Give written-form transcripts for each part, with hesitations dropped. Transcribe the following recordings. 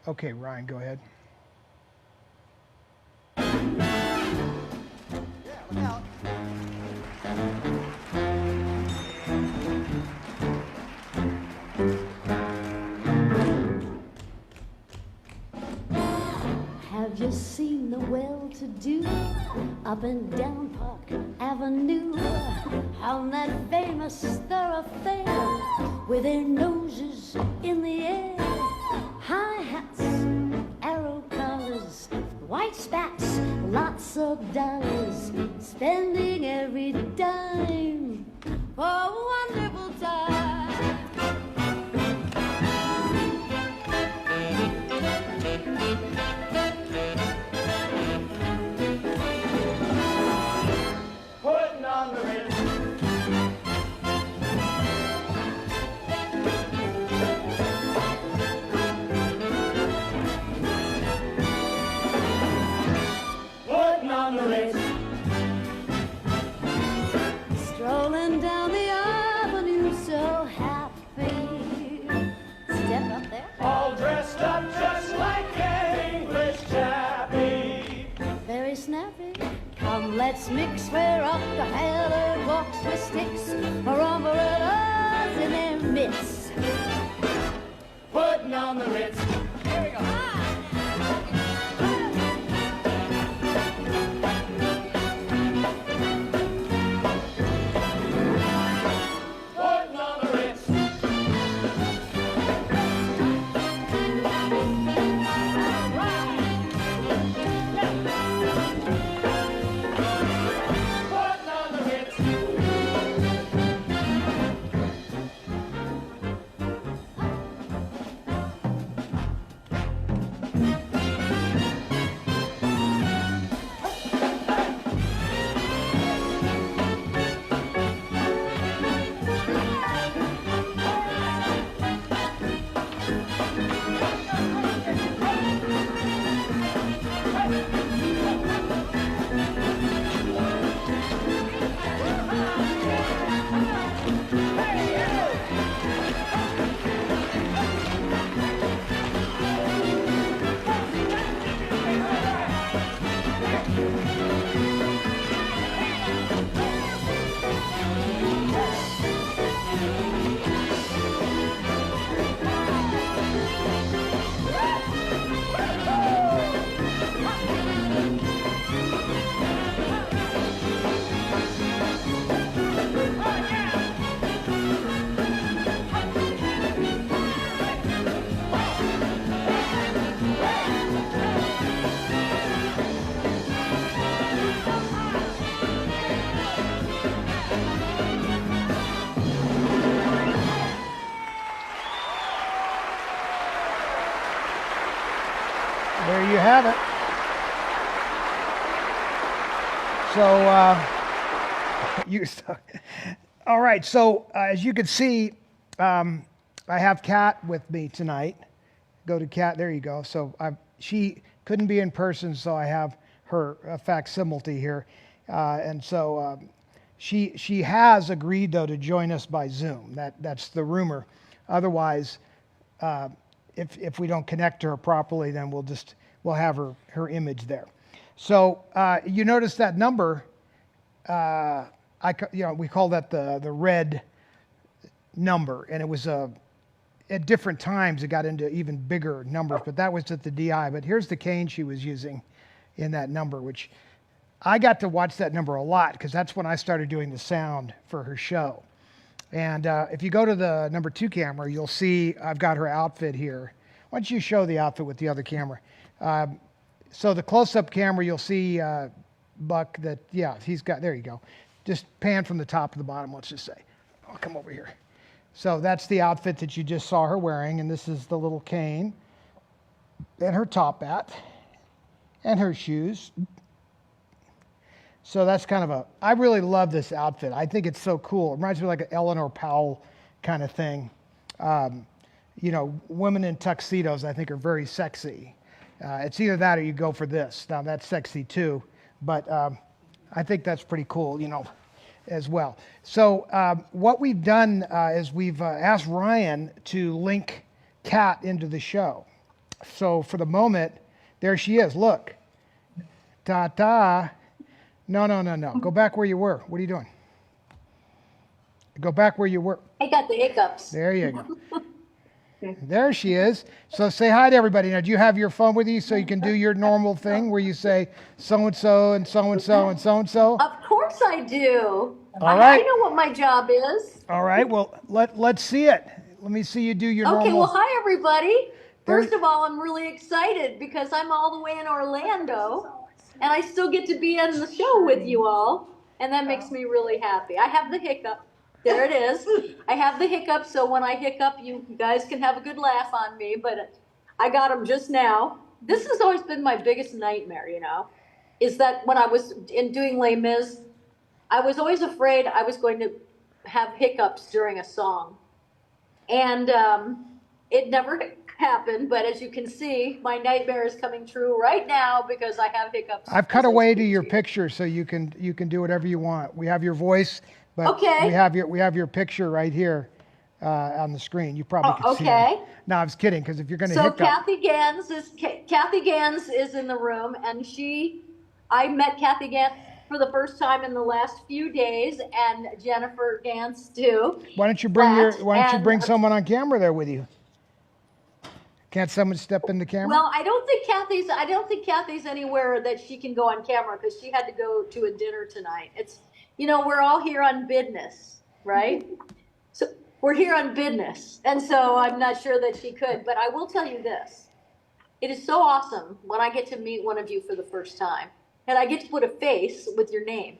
Okay, Ryan, go ahead. Have you seen the well-to-do up and down Park Avenue on that famous thoroughfare with their noses in the air? High hats, arrow collars, white spats, lots of dollars, spending every dime for a wonderful time. Putting on the Ritz. Putting on the Ritz. Strolling down the avenue so happy. Step up there. All dressed up just like an English chappie. Very snappy. Come, let's mix where Rockefeller walks with sticks, or umbrellas in their midst. Putting on the Ritz. Here we go. Putting on the Ritz. Putting on the Ritz. There you have it. So, all right. So as you can see, I have Kat with me tonight. Go to Kat. There you go. So she couldn't be in person, so I have her facsimile here, and so she has agreed though to join us by Zoom. That's the rumor. Otherwise, if we don't connect to her properly, then we'll have her image there. So you notice that number. We call that the red number, and it was at different times it got into even bigger numbers, but that was at the DI. But here's the cane she was using in that number, which I got to watch that number a lot because that's when I started doing the sound for her show. And if you go to the number 2 camera, you'll see I've got her outfit here. Why don't you show the outfit with the other camera? So the close-up camera, you'll see Buck that, yeah, he's got, there you go. Just pan from the top to the bottom, let's just say. I'll come over here. So that's the outfit that you just saw her wearing, and this is the little cane, and her top hat, and her shoes. So that's kind of I really love this outfit. I think it's so cool. It reminds me of like an Eleanor Powell kind of thing. Women in tuxedos, I think, are very sexy. It's either that or you go for this. Now, that's sexy too, but I think that's pretty cool, as well. So what we've done is we've asked Ryan to link Kat into the show. So for the moment, there she is. Look. Ta-ta. No. Go back where you were. What are you doing? Go back where you were. I got the hiccups. There you go. There she is. So say hi to everybody. Now, do you have your phone with you so you can do your normal thing where you say so-and-so and so-and-so and so-and-so? Of course I do. All right. I know what my job is. All right. Well, let's see it. Let me see you do your Okay, normal. well, hi, everybody. There's- First of all, I'm really excited because I'm all the way in Orlando, and I still get to be on the show with you all, and that makes me really happy. I have the hiccup. There it is. I have the hiccup, so when I hiccup, you guys can have a good laugh on me, but I got them just now. This has always been my biggest nightmare, is that when I was doing Les Mis, I was always afraid I was going to have hiccups during a song. And it never happened, but as you can see, my nightmare is coming true right now because I have hiccups. I've cut away to your picture so you can do whatever you want. We have your voice, but Okay. we have your picture right here on the screen. You probably can see okay. it. No, I was kidding because if you're going to So hiccup. Kathy Gans is in the room, and I met Kathy Gans for the first time in the last few days, and Jennifer Gans too. Why don't you bring someone on camera there with you? Can't someone step in the camera? Well, I don't think Kathy's anywhere that she can go on camera because she had to go to a dinner tonight. It's we're all here on business, right? So we're here on business, and so I'm not sure that she could. But I will tell you this: it is so awesome when I get to meet one of you for the first time, and I get to put a face with your name.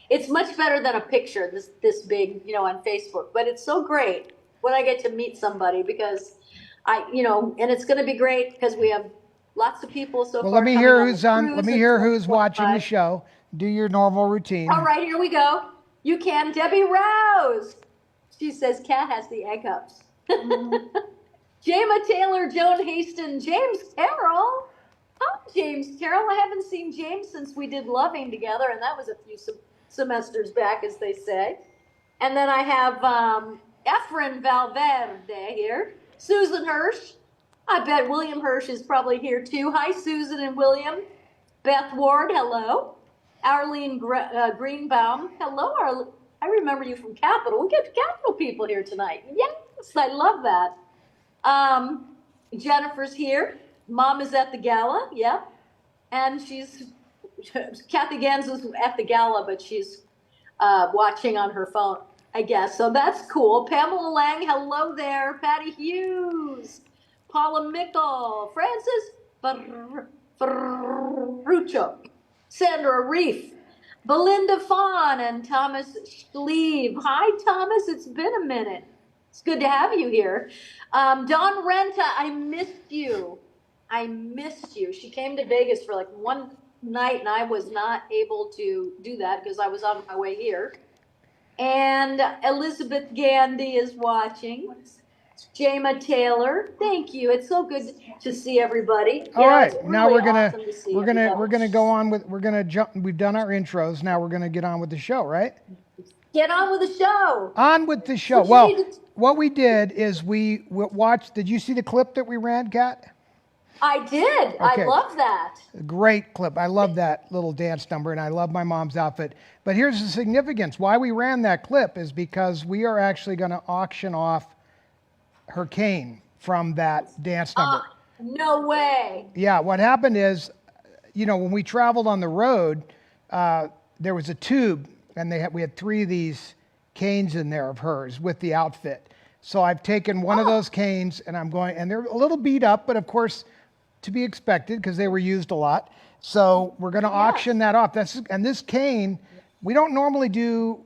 It's much better than a picture this big, on Facebook. But it's so great when I get to meet somebody because and it's going to be great because we have lots of people so far. Well, let me hear who's on. Let me hear who's watching the show. Do your normal routine. All right, here we go. You can, Debbie Rouse. She says Kat has the egg ups. Jama Taylor, Joan Haston, James Carroll. Hi, James Carroll. I haven't seen James since we did Loving together, and that was a few semesters back, as they say. And then I have Efren Valverde here. Susan Hirsch. I bet William Hirsch is probably here too. Hi, Susan and William. Beth Ward, hello. Arlene Greenbaum, hello, Arlene. I remember you from Capital. We get Capital people here tonight. Yes, I love that. Jennifer's here. Mom is at the gala, yeah. And Kathy Gans is at the gala, but she's watching on her phone, I guess. So that's cool. Pamela Lang, hello there. Patty Hughes. Paula Mickle. Francis Ferruccio. Sandra Reef. Belinda Fawn and Thomas Schlieve. Hi, Thomas. It's been a minute. It's good to have you here. Dawn Renta, I missed you. She came to Vegas for like one night, and I was not able to do that because I was on my way here. And Elizabeth Gandy is watching. Jama Taylor, thank you. It's so good to see everybody. All right, really now we're gonna awesome to see we're gonna everybody. we're gonna go on with we're gonna jump. We've done our intros. Now we're gonna get on with the show, right? Get on with the show. On with the show. Well, what we did is we watched. Did you see the clip that we ran, Kat? I did. Okay. I love that. Great clip. I love that little dance number, and I love my mom's outfit. But here's the significance. Why we ran that clip is because we are actually going to auction off her cane from that dance number. No way. Yeah, what happened is, when we traveled on the road, there was a tube, and we had 3 of these canes in there of hers with the outfit. So I've taken one of those canes, and and they're a little beat up, but of course, to be expected because they were used a lot. So we're going to auction that off. And this cane, we don't normally do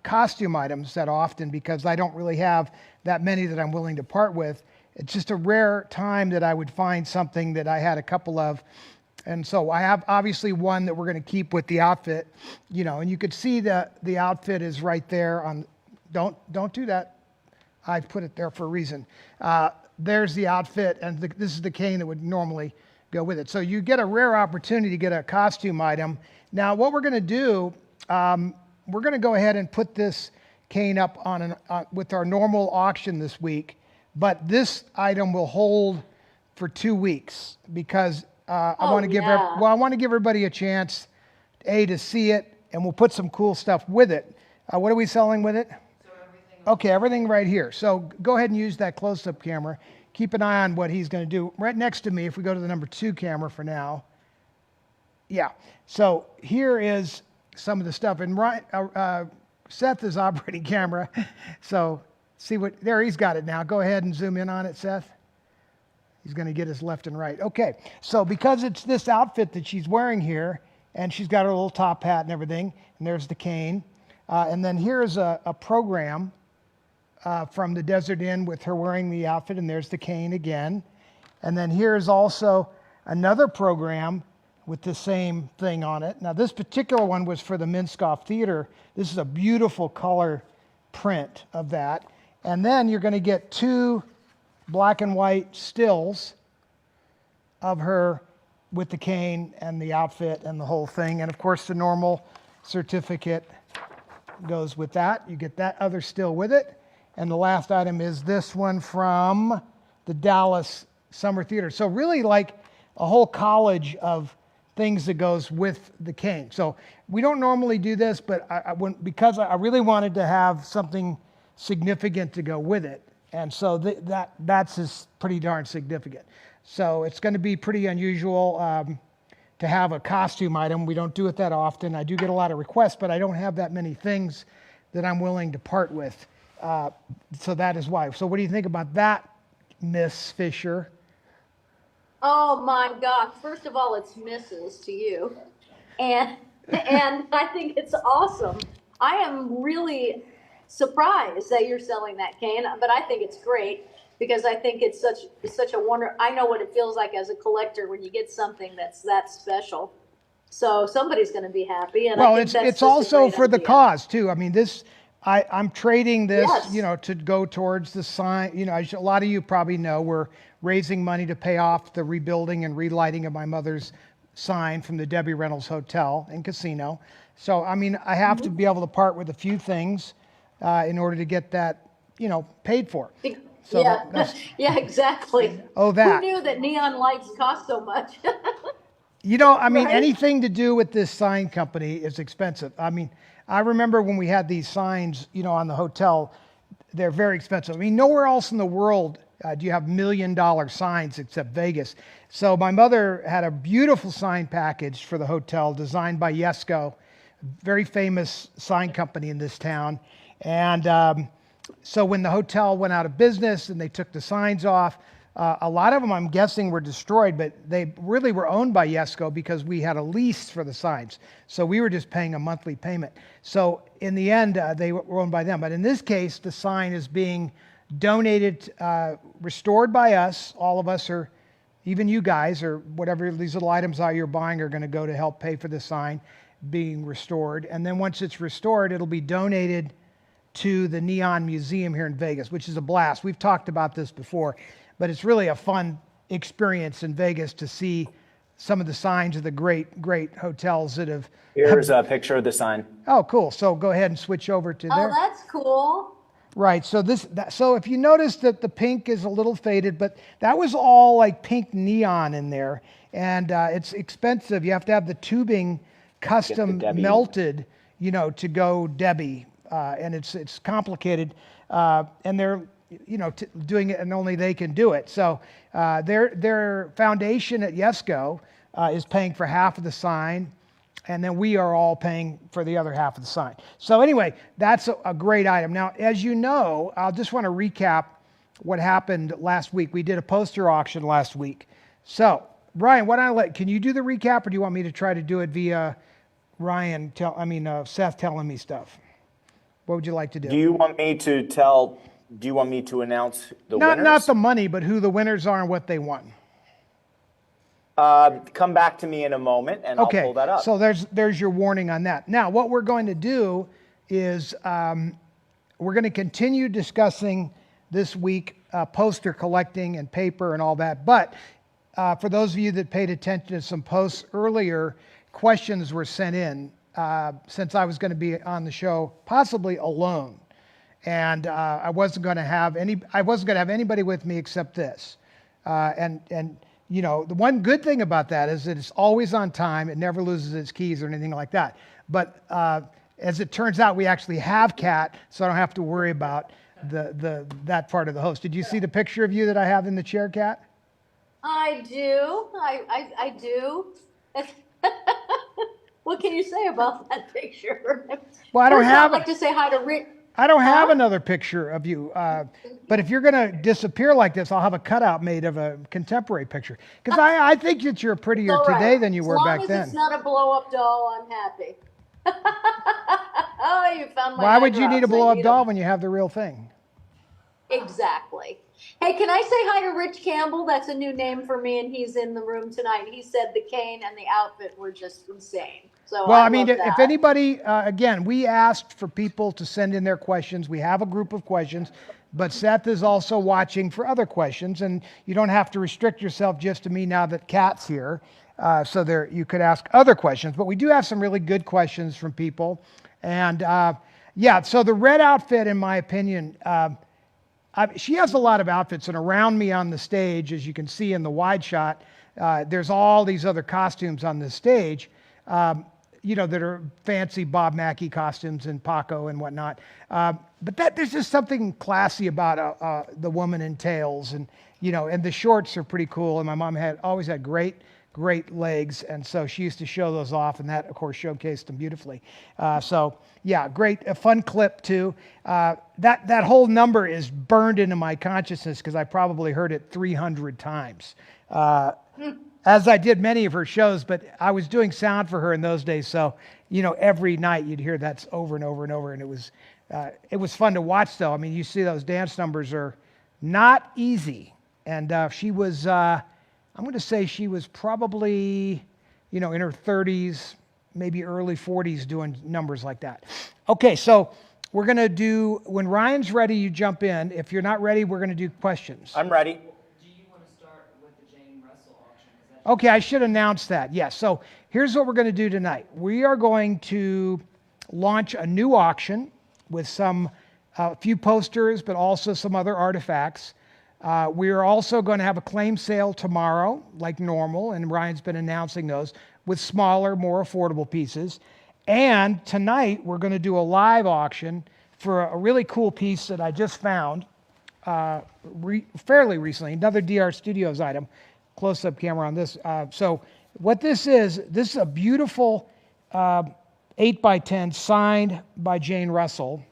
costume items that often because I don't really have that many that I'm willing to part with. It's just a rare time that I would find something that I had a couple of. And so I have obviously one that we're going to keep with the outfit, and you could see the outfit is right there on, don't do that. I put it there for a reason. There's the outfit, and this is the cane that would normally go with it. So you get a rare opportunity to get a costume item. Now, what we're going to do, we're going to go ahead and put this cane up with our normal auction this week, but this item will hold for 2 weeks because I Oh, want to give yeah. I want to give everybody a chance, to see it, and we'll put some cool stuff with it. What are we selling with it? Okay, everything right here. So go ahead and use that close-up camera. Keep an eye on what he's going to do. Right next to me, if we go to the number 2 camera for now. Yeah. So here is some of the stuff. And Seth is operating camera. So see what, there he's got it now. Go ahead and zoom in on it, Seth. He's going to get us left and right. Okay. So because it's this outfit that she's wearing here, and she's got her little top hat and everything, and there's the cane. And then here's a program from the Desert Inn with her wearing the outfit, and there's the cane again. And then here's also another program with the same thing on it. Now, this particular one was for the Minskoff Theater. This is a beautiful color print of that. And then you're going to get 2 black and white stills of her with the cane and the outfit and the whole thing. And of course, the normal certificate goes with that. You get that other still with it. And the last item is this one from the Dallas Summer Theater. So really like a whole college of things that goes with the cane. So we don't normally do this, but because I really wanted to have something significant to go with it. And so that's just pretty darn significant. So it's going to be pretty unusual to have a costume item. We don't do it that often. I do get a lot of requests, but I don't have that many things that I'm willing to part with. So that is why. So what do you think about that, Miss Fisher? Oh my gosh! First of all, it's Mrs. to you, and I think it's awesome. I am really surprised that you're selling that cane, but I think it's great because I think it's such a wonder. I know what it feels like as a collector when you get something that's that special. So somebody's going to be happy, and I Well, think that's it's just a also great for the idea. cause too. I mean, I'm trading this, Yes. to go towards the sign. A lot of you probably know we're raising money to pay off the rebuilding and relighting of my mother's sign from the Debbie Reynolds Hotel and Casino. So, I mean, I have to be able to part with a few things in order to get that, paid for. So Yeah, yeah, exactly. Oh, that. Who knew that neon lights cost so much? I mean, Right? anything to do with this sign company is expensive. I mean, I remember when we had these signs, on the hotel, they're very expensive. I mean, nowhere else in the world do you have $1 million signs except Vegas. So my mother had a beautiful sign package for the hotel designed by Yesco, very famous sign company in this town. And so when the hotel went out of business and they took the signs off, a lot of them, I'm guessing, were destroyed, but they really were owned by Yesco because we had a lease for the signs. So we were just paying a monthly payment. So in the end, they were owned by them. But in this case, the sign is being donated, restored by us. All of us, or even you guys, or whatever these little items are you're buying, are going to go to help pay for the sign being restored. And then once it's restored, it'll be donated to the Neon Museum here in Vegas, which is a blast. We've talked about this before, but it's really a fun experience in Vegas to see some of the signs of the great, great hotels that have. Here's a picture of the sign. Oh, cool. So go ahead and switch over to Oh, there. that's cool. Right. So so if you notice that the pink is a little faded, but that was all like pink neon in there, and it's expensive. You have to have the tubing custom Debbie. melted, to go Debbie, and it's complicated, and they're doing it, and only they can do it. So their foundation at Yesco is paying for half of the sign, and then we are all paying for the other half of the sign. So anyway, that's a great item. Now, as you know, I'll just want to recap what happened last week. We did a poster auction last week. So, Ryan, can you do the recap, or do you want me to try to do it via Seth telling me stuff? What would you like to do? Do you want me to announce the winners? Not the money, but who the winners are and what they won. Come back to me in a moment, and I'll pull that up. So there's your warning on that. Now, what we're going to do is we're going to continue discussing this week poster collecting and paper and all that. But for those of you that paid attention to some posts earlier, questions were sent in since I was going to be on the show, possibly alone, and I wasn't going to have anybody with me except this. And you know, the one good thing about that is that it's always on time. It never loses its keys or anything like that. But as it turns out, we actually have Kat, so I don't have to worry about that part of the host. Did you see the picture of you that I have in the chair, Kat? I do. I do. What can you say about that picture? Well, I don't First, have I'd like to say hi to Rick. I don't have another picture of you. But if you're going to disappear like this, I'll have a cutout made of a contemporary picture. Because I think that you're prettier All right. today than you were back As long as then. it's not a blow-up doll, I'm happy. Oh, you found my Why would you eyebrows. need a I blow-up need doll 'em. when you have the real thing? Exactly. Hey, can I say hi to Rich Campbell? That's a new name for me, and he's in the room tonight. He said the cane and the outfit were just insane. So Well, I I mean, love if that. anybody, again, we asked for people to send in their questions. We have a group of questions, but Seth is also watching for other questions, and you don't have to restrict yourself just to me now that Kat's here. So there, you could ask other questions, but we do have some really good questions from people. And yeah, so the red outfit, in my opinion, she has a lot of outfits, and around me on the stage, as you can see in the wide shot, there's all these other costumes on the stage, you know, that are fancy Bob Mackie costumes and Paco and whatnot. But there's just something classy about the woman in tails, and you know, and the shorts are pretty cool. And my mom always had great legs, and so she used to show those off, and that, of course, showcased them beautifully. So, yeah, a fun clip, too. That whole number is burned into my consciousness because I probably heard it 300 times, as I did many of her shows, but I was doing sound for her in those days, so, you know, every night you'd hear that over and over and over, and it was fun to watch, though. I mean, you see those dance numbers are not easy, and she was... I'm going to say she was probably, you know, in her 30s, maybe early 40s doing numbers like that. Okay, so we're going to do, when Ryan's ready, you jump in. If you're not ready, we're going to do questions. I'm ready. Do you want to start with the Jane Russell auction? Okay, I should announce that. Yes, so here's what we're going to do tonight. We are going to launch a new auction with a few posters, but also some other artifacts. We are also going to have a claim sale tomorrow, like normal, and Ryan's been announcing those, with smaller, more affordable pieces. And tonight, we're going to do a live auction for a really cool piece that I just found fairly recently, another DR Studios item. Close-up camera on this. So what this is a beautiful 8x10 signed by Jane Russell.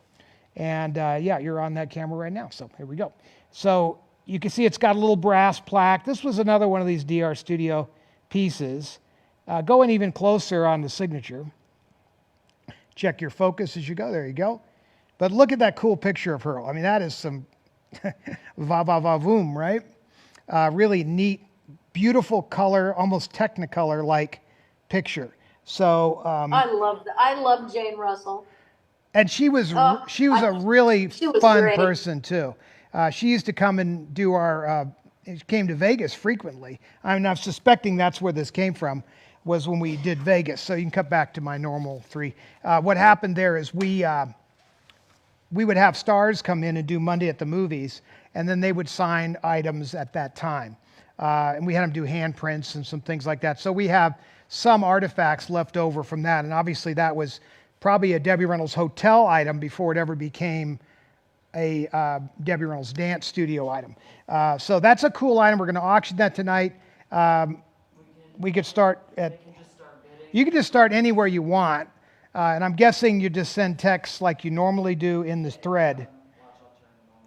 And yeah, you're on that camera right now, so here we go. So you can see it's got a little brass plaque. This was another one of these DR Studio pieces. Going even closer on the signature. Check your focus as you go. There you go. But look at that cool picture of her. I mean, that is some va-va-va-voom, right? Really neat, beautiful color, almost Technicolor-like picture. So I love Jane Russell. and she was a really was fun great. person too. She used to come and do she came to Vegas frequently. I'm suspecting that's where this came from, was when we did Vegas. So you can cut back to my normal 3. What happened there is we would have stars come in and do Monday at the Movies, and then they would sign items at that time. And we had them do handprints and some things like that. So we have some artifacts left over from that. And obviously that was probably a Debbie Reynolds hotel item before it ever became a Debbie Reynolds dance studio item. So that's a cool item. We're going to auction that tonight. We could start at... You can just start anywhere you want. And I'm guessing you just send texts like you normally do in this thread.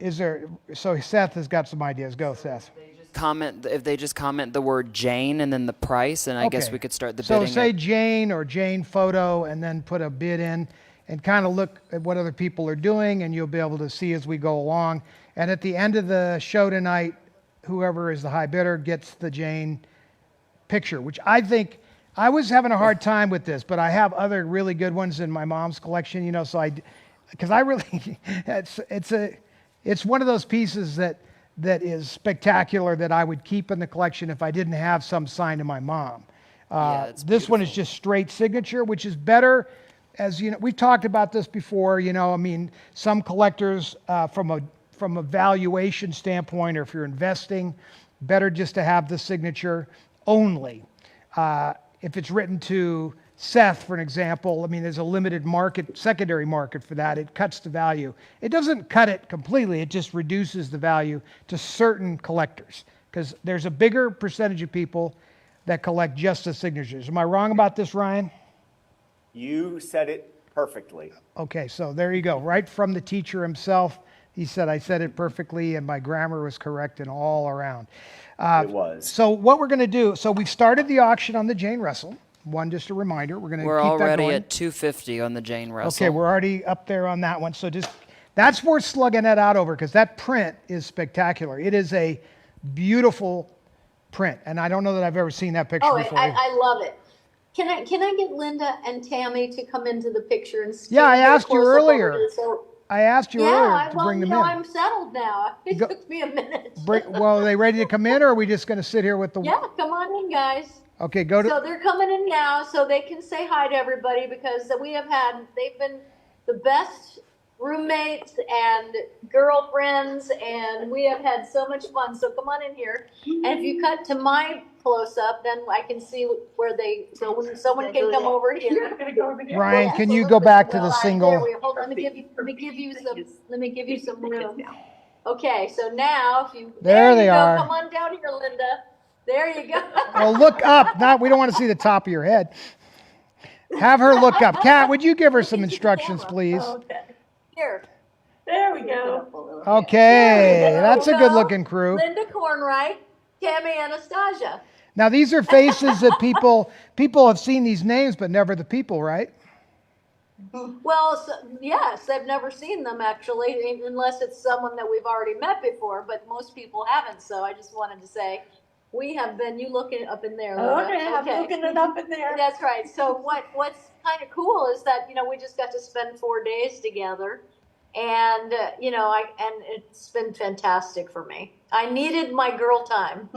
So Seth has got some ideas. Go, Seth. If they just comment the word Jane and then the price, and I guess Okay. we could start the So bidding. say Jane or Jane photo and then put a bid in and kind of look at what other people are doing, and you'll be able to see as we go along. And at the end of the show tonight, whoever is the high bidder gets the Jane picture, which I think... I was having a hard time with this, but I have other really good ones in my mom's collection, you know, so because I really, it's one of those pieces that is spectacular that I would keep in the collection if I didn't have some signed to my mom. It's This one is just straight signature, which is better, as you know, we've talked about this before, you know, I mean, some collectors from a valuation standpoint, or if you're investing, better just to have the signature only. If it's written to Seth, for an example, I mean, there's a limited market, secondary market for that. It cuts the value. It doesn't cut it completely. It just reduces the value to certain collectors because there's a bigger percentage of people that collect just the signatures. Am I wrong about this, Ryan? You said it perfectly. Okay, so there you go. Right from the teacher himself, he said I said it perfectly and my grammar was correct and all around. It was. So what we're going to do, so we've started the auction on the Jane Russell. One, just a reminder, we're going to We're keep that already going. at 250 on the Jane Russell. Okay, we're already up there on that one. So just, that's worth slugging that out over because that print is spectacular. It is a beautiful print. And I don't know that I've ever seen that picture Oh, before. I love it. Can I get Linda and Tammy to come into the picture and Yeah, I get a asked you close-up over earlier. to the- I asked you earlier to bring them in. I'm settled now. It Go- took me a minute. Well, are they ready to come in or are we just going to sit here with the... Yeah, come on in, guys. Okay, go to... So they're coming in now, so they can say hi to everybody because they've been the best roommates and girlfriends, and we have had so much fun. So come on in here. And if you cut to my close-up, then I can see where so when someone can come over here. Ryan, can you go back to the There single? hold on, let me give you some room. Okay, so now if you There they you go. are. Come on down here, Linda. There you go. Well, look up. We don't want to see the top of your head. Have her look up. Kat, would you give her some instructions, please? Okay. Here. There we go. Okay, There that's we a go. good-looking crew. Linda Kornreich, Tammy Anastasia. Now, these are faces that people have seen these names, but never the people, right? Well, yes, they've never seen them actually, unless it's someone that we've already met before, but most people haven't. So I just wanted to say, we have been, you looking up in there, Linda. Okay, I'm looking it up in there. That's right. So what's kind of cool is that, we just got to spend 4 days together. And, and it's been fantastic for me. I needed my girl time.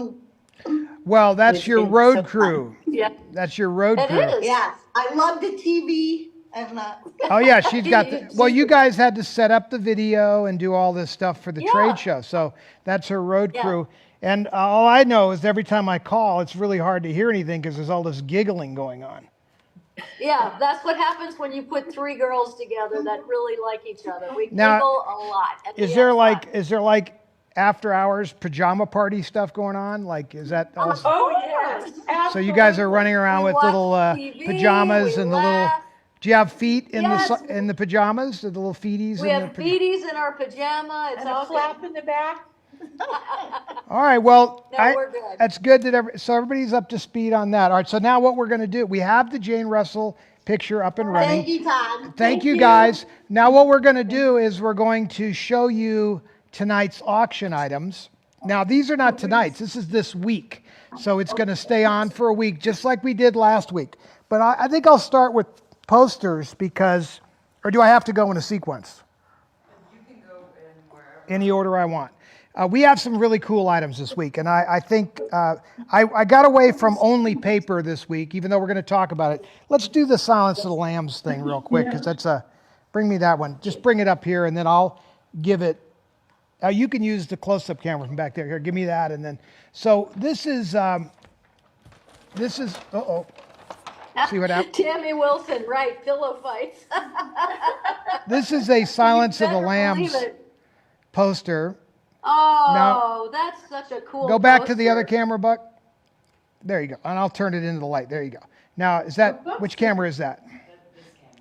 Well, that's It's your been road so crew. Yeah. That's your road It crew. is. Yes, I love the TV and Oh, yeah, she's got well, you guys had to set up the video and do all this stuff for the Yeah. trade show. So that's her road Yeah. crew. And all I know is every time I call, it's really hard to hear anything because there's all this giggling going on. Yeah, that's what happens when you put 3 girls together that really like each other. We Now, giggle a lot. And we Is have there fun. like after hours pajama party stuff going on? Like, is that also? oh yes, So you guys are running around We with watch little TV, pajamas we and the little. laugh. Do you have feet in Yes. in the pajamas? The little feeties. We in have the beaties in our pajama. It's and all a flap in the back. All right. Well, No, we're good. that's good that so everybody's up to speed on that. All right. So now what we're going to do? We have the Jane Russell picture up and running. Thank you, Todd. Thank you, guys. Now what we're going to do is we're going to show you tonight's auction items. Now these are not tonight's. This is this week. So it's going to stay on for a week, just like we did last week. But I think I'll start with posters because, or do I have to go in a sequence? You can go in wherever. Any order I want. We have some really cool items this week, and I think I got away from only paper this week, even though we're going to talk about it. Let's do the Silence of the Lambs thing real quick, because that's bring me that one. Just bring it up here, and then I'll give it. You can use the close-up camera from back there. Here, give me that, and then. So this is. Uh-oh. See what happened? Tammy Wilson, right? Pillow fights. This is a Silence of the Better Lambs believe it. poster. Oh, that's such a cool. Go back to the other poster. camera, Buck. There you go. And I'll turn it into the light. There you go. Now, which camera is that?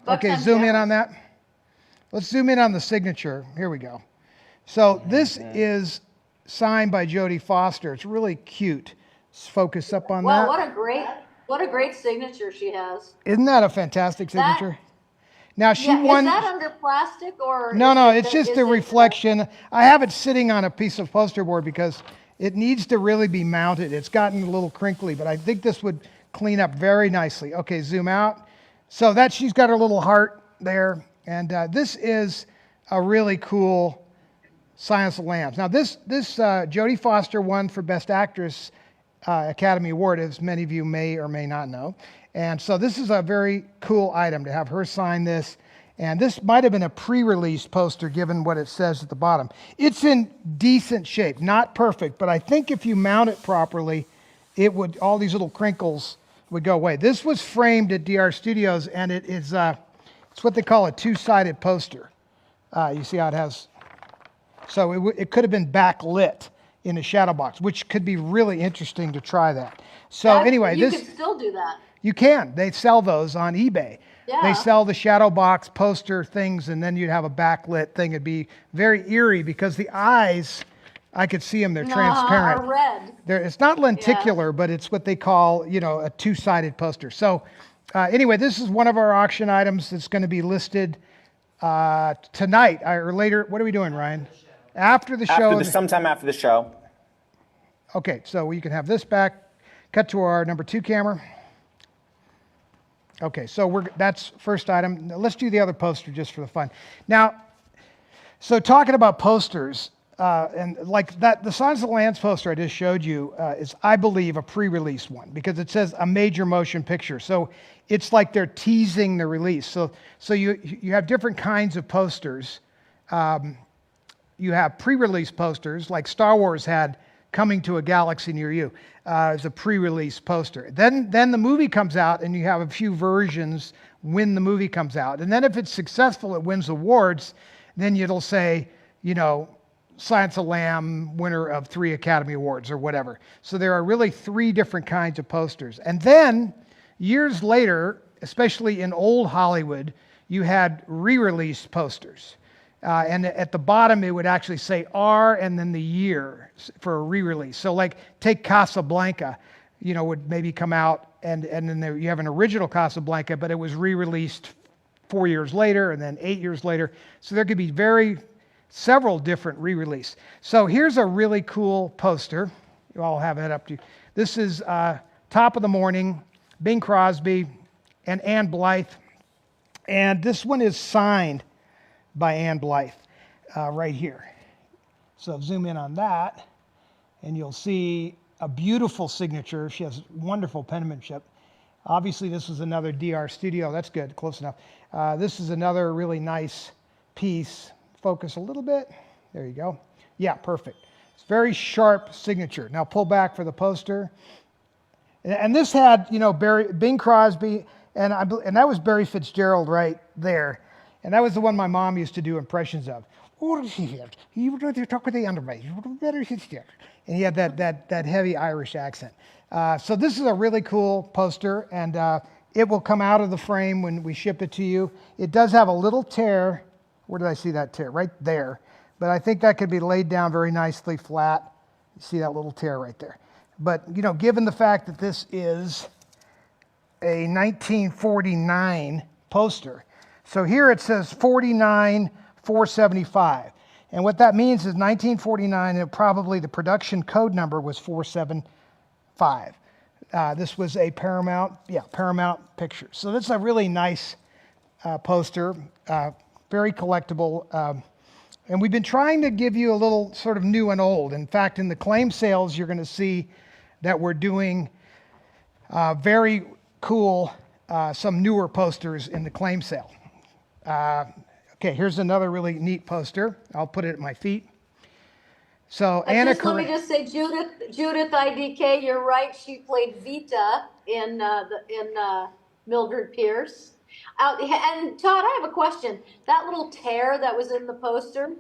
Okay, zoom in on that. Let's zoom in on the signature. Here we go. So this is signed by Jodie Foster. It's really cute. Let's focus up on Wow, that. what a great signature she has. Isn't that a fantastic signature? Now she Yeah, won. is that under plastic or? No, is it's it- just is the it- reflection. I have it sitting on a piece of poster board because it needs to really be mounted. It's gotten a little crinkly, but I think this would clean up very nicely. Okay, zoom out. So she's got her little heart there, and this is a really cool Silence of the Lambs. Now this Jodie Foster won for Best Actress Academy Award, as many of you may or may not know. And so this is a very cool item to have her sign this. And this might have been a pre-release poster given what it says at the bottom. It's in decent shape, not perfect, but I think if you mount it properly, it would, all these little crinkles would go away. This was framed at DR Studios, and it is, it's what they call a two-sided poster. You see how it has, so it could have been backlit in a shadow box, which could be really interesting to try that. So anyway, you could still do that. You can. They sell those on eBay. Yeah. They sell the shadow box poster things, and then you'd have a backlit thing. It'd be very eerie because the eyes, I could see them. They're transparent. Are red. It's not lenticular, but it's what they call, a two-sided poster. So anyway, this is one of our auction items that's going to be listed tonight or later. What are we doing, Ryan? After the show. Sometime after the show. Okay, so you can have this back. Cut to our number 2 camera. Okay, so that's first item. Now, let's do the other poster just for the fun. Now, so talking about posters, and like that, the Silence of the Lambs poster I just showed you is, I believe, a pre-release one because it says a major motion picture. So it's like they're teasing the release. So you have different kinds of posters. You have pre-release posters, like Star Wars had Coming to a Galaxy Near You as a pre-release poster. Then the movie comes out, and you have a few versions when the movie comes out. And then if it's successful, it wins awards, then it'll say, Silence of the Lamb, winner of 3 Academy Awards or whatever. So there are really 3 different kinds of posters. And then years later, especially in old Hollywood, you had re-release posters. And at the bottom, it would actually say R and then the year for a re-release. So like take Casablanca, would maybe come out and then you have an original Casablanca, but it was re-released 4 years later and then 8 years later. So there could be several different re-release. So here's a really cool poster. You all have it up to you. This is Top of the Morning, Bing Crosby and Ann Blythe. And this one is signed by Ann Blythe right here. So zoom in on that, and you'll see a beautiful signature. She has wonderful penmanship. Obviously, this was another DR Studio. That's good, close enough. This is another really nice piece. Focus a little bit. There you go. Yeah, perfect. It's very sharp signature. Now pull back for the poster. And this had, Bing Crosby, and that was Barry Fitzgerald right there. And that was the one my mom used to do impressions of. And he had that heavy Irish accent. So this is a really cool poster, and it will come out of the frame when we ship it to you. It does have a little tear. Where did I see that tear? Right there. But I think that could be laid down very nicely flat. You see that little tear right there. But, given the fact that this is a 1949 poster, so here it says 49,475. And what that means is 1949, and probably the production code number was 475. This was a Paramount picture. So this is a really nice poster, very collectible. And we've been trying to give you a little sort of new and old. In fact, in the claim sales, you're going to see that we're doing very cool, some newer posters in the claim sale. Okay, here's another really neat poster. I'll put it at my feet. So Anna, let me just say, Judith IDK, you're right. She played Vita in Mildred Pierce. And Todd, I have a question. That little tear that was in the poster,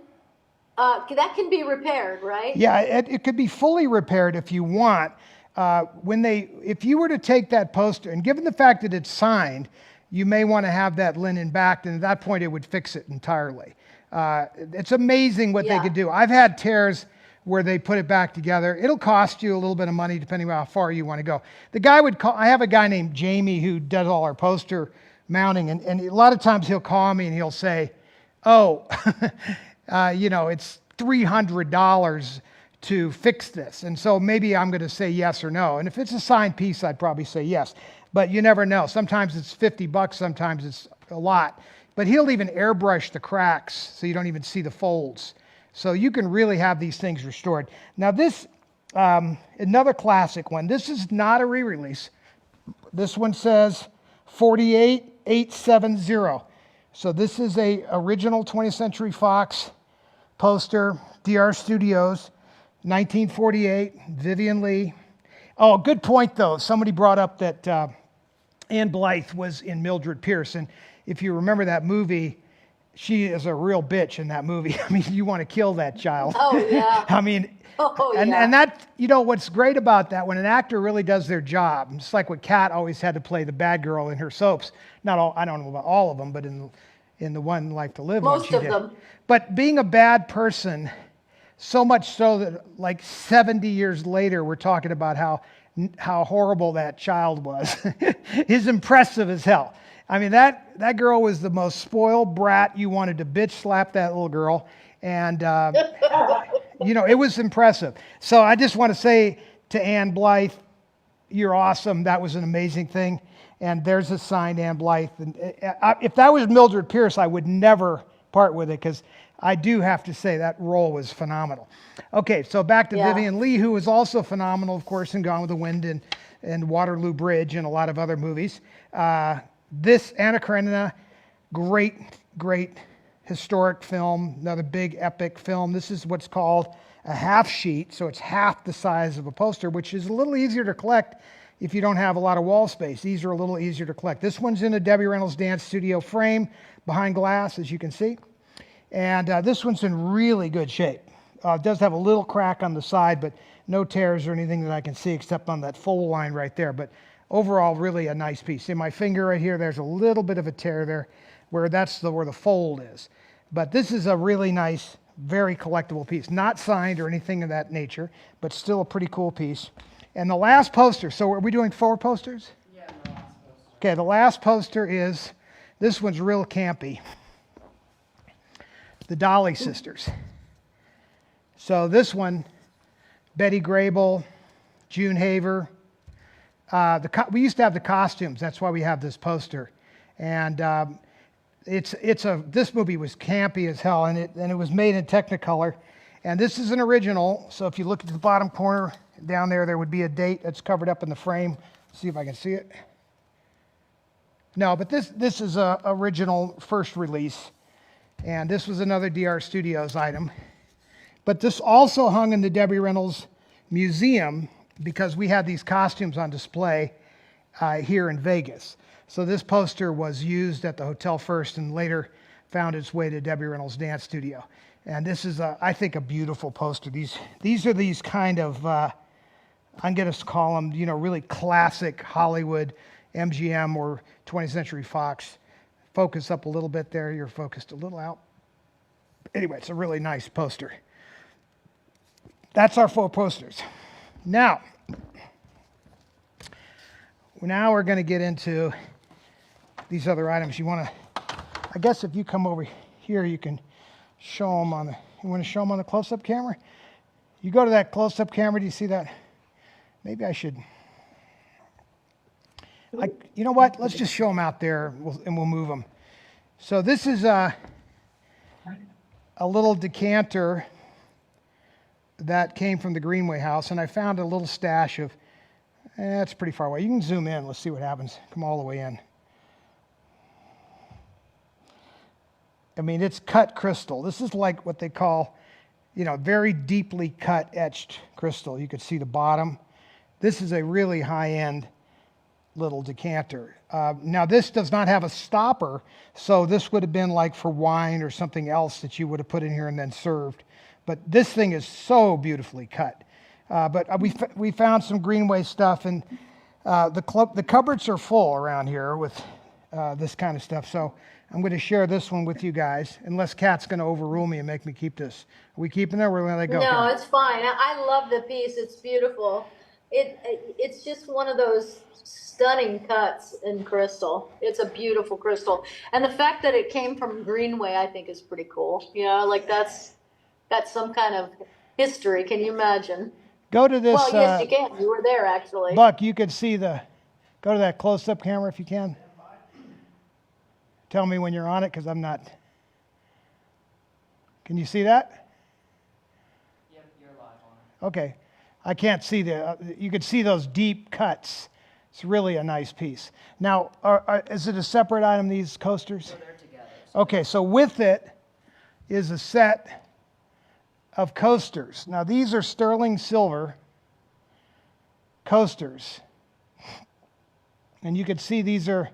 that can be repaired, right? Yeah, it could be fully repaired if you want. If you were to take that poster, and given the fact that it's signed, you may want to have that linen backed, and at that point it would fix it entirely. It's amazing what they could do. I've had tears where they put it back together. It'll cost you a little bit of money depending on how far you want to go. I have a guy named Jamie who does all our poster mounting, and a lot of times he'll call me and he'll say, it's $300 to fix this. And so maybe I'm going to say yes or no. And if it's a signed piece, I'd probably say yes. But you never know. Sometimes it's $50, sometimes it's a lot. But he'll even airbrush the cracks so you don't even see the folds. So you can really have these things restored. Now this, another classic one. This is not a re-release. This one says 48870. So this is a original 20th Century Fox poster, DR Studios, 1948, Vivian Leigh. Oh, good point though. Somebody brought up that Ann Blythe was in Mildred Pierce, and if you remember that movie, she is a real bitch in that movie. I mean, you want to kill that child. Oh, yeah. I mean, Oh, and yeah. that, what's great about that, when an actor really does their job, it's like what Kat always had to play the bad girl in her soaps. Not all, I don't know about all of them, but in the One Life to Live one Most she of did. them. But being a bad person, so much so that like 70 years later, we're talking about how horrible that child was, is impressive as hell. I mean, that girl was the most spoiled brat. You wanted to bitch slap that little girl. And, it was impressive. So I just want to say to Ann Blythe, you're awesome. That was an amazing thing. And there's a signed Ann Blythe. And if that was Mildred Pierce, I would never part with it because I do have to say that role was phenomenal. Okay, so back to Yeah. Vivian Leigh, who was also phenomenal, of course, in Gone with the Wind and Waterloo Bridge and a lot of other movies. This Anna Karenina, great historic film, another big epic film. This is what's called a half sheet, so it's half the size of a poster, which is a little easier to collect if you don't have a lot of wall space. These are a little easier to collect. This one's in a Debbie Reynolds Dance Studio frame behind glass, as you can see. And this one's in really good shape. It does have a little crack on the side, but no tears or anything that I can see except on that fold line right there. But overall, really a nice piece. See my finger right here, there's a little bit of a tear there where where the fold is. But this is a really nice, very collectible piece. Not signed or anything of that nature, but still a pretty cool piece. And the last poster, so are we doing 4 posters? Yeah, the last poster. Okay, the last poster is, this one's real campy. The Dolly Sisters. So this one, Betty Grable, June Haver. We used to have the costumes. That's why we have this poster. And this movie was campy as hell, and it was made in Technicolor. And this is an original. So if you look at the bottom corner down there, there would be a date that's covered up in the frame. Let's see if I can see it. No, but this is a original first release. And this was another DR Studios item. But this also hung in the Debbie Reynolds Museum because we had these costumes on display here in Vegas. So this poster was used at the hotel first and later found its way to Debbie Reynolds Dance Studio. And this is, I think, a beautiful poster. These are these kind of, I'm going to call them, really classic Hollywood, MGM or 20th Century Fox. Focus up a little bit there. You're focused a little out. Anyway, it's a really nice poster. That's our 4 posters. Now we're going to get into these other items. You want to, I guess if you come over here, you can show them you want to show them on the close-up camera? You go to that close-up camera, do you see that? Maybe I should, you know what? Let's just show them out there and we'll move them. So this is a little decanter that came from the Greenway house, and I found a little stash of, it's pretty far away. You can zoom in. Let's see what happens. Come all the way in. I mean, it's cut crystal. This is like what they call, very deeply cut, etched crystal. You could see the bottom. This is a really high-end little decanter. Now, this does not have a stopper, so this would have been like for wine or something else that you would have put in here and then served. But this thing is so beautifully cut. But we found some Greenway stuff, and the cupboards are full around here with this kind of stuff. So I'm going to share this one with you guys, unless Kat's going to overrule me and make me keep this. Are we keeping it, or we're going to let it go? No, Kat? it's fine. I love the piece. It's beautiful. It's just one of those stunning cuts in crystal. It's a beautiful crystal. And the fact that it came from Greenway, I think, is pretty cool. Like that's some kind of history. Can you imagine? Go to this. Well, yes, you can. You were there, actually. Buck, you could see go to that close-up camera if you can. Tell me when you're on it, because I'm not. Can you see that? Yep, you're live on it. Okay. I can't see you could see those deep cuts. It's really a nice piece. Now, is it a separate item, these coasters? So they're together. Okay, so with it is a set of coasters. Now these are sterling silver coasters. And you can see these are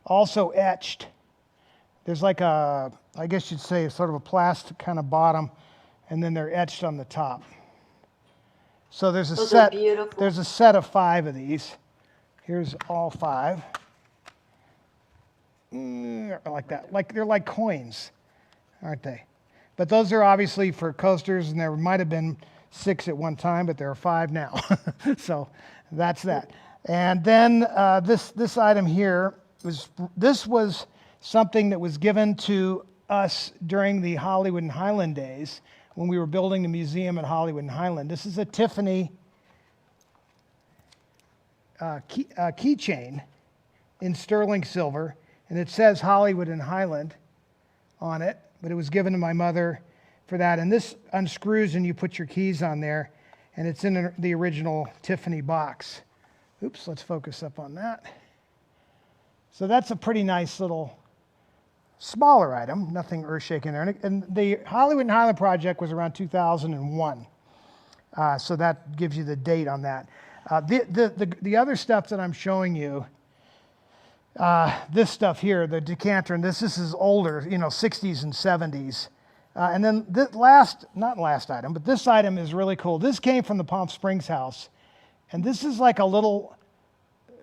also etched. There's like a, I guess you'd say, sort of a plastic kind of bottom, and then they're etched on the top. So there's a Those are set. beautiful. There's a set of 5 of these. Here's all 5. Like that. Like they're like coins, aren't they? But those are obviously for coasters, and there might have been 6 at one time, but there are 5 now. So that's that. And then this item here was something that was given to us during the Hollywood and Highland days when we were building the museum at Hollywood and Highland. This is a Tiffany keychain in sterling silver, and it says Hollywood and Highland on it, but it was given to my mother for that. And this unscrews and you put your keys on there, and it's in the original Tiffany box. Oops, let's focus up on that. So that's a pretty nice little smaller item, nothing earth-shaking there. And the Hollywood and Highland project was around 2001. So that gives you the date on that. The other stuff that I'm showing you, this stuff here, the decanter, and this is older, 60s and 70s. And then this not last item, but this item is really cool. This came from the Palm Springs house. And this is like a little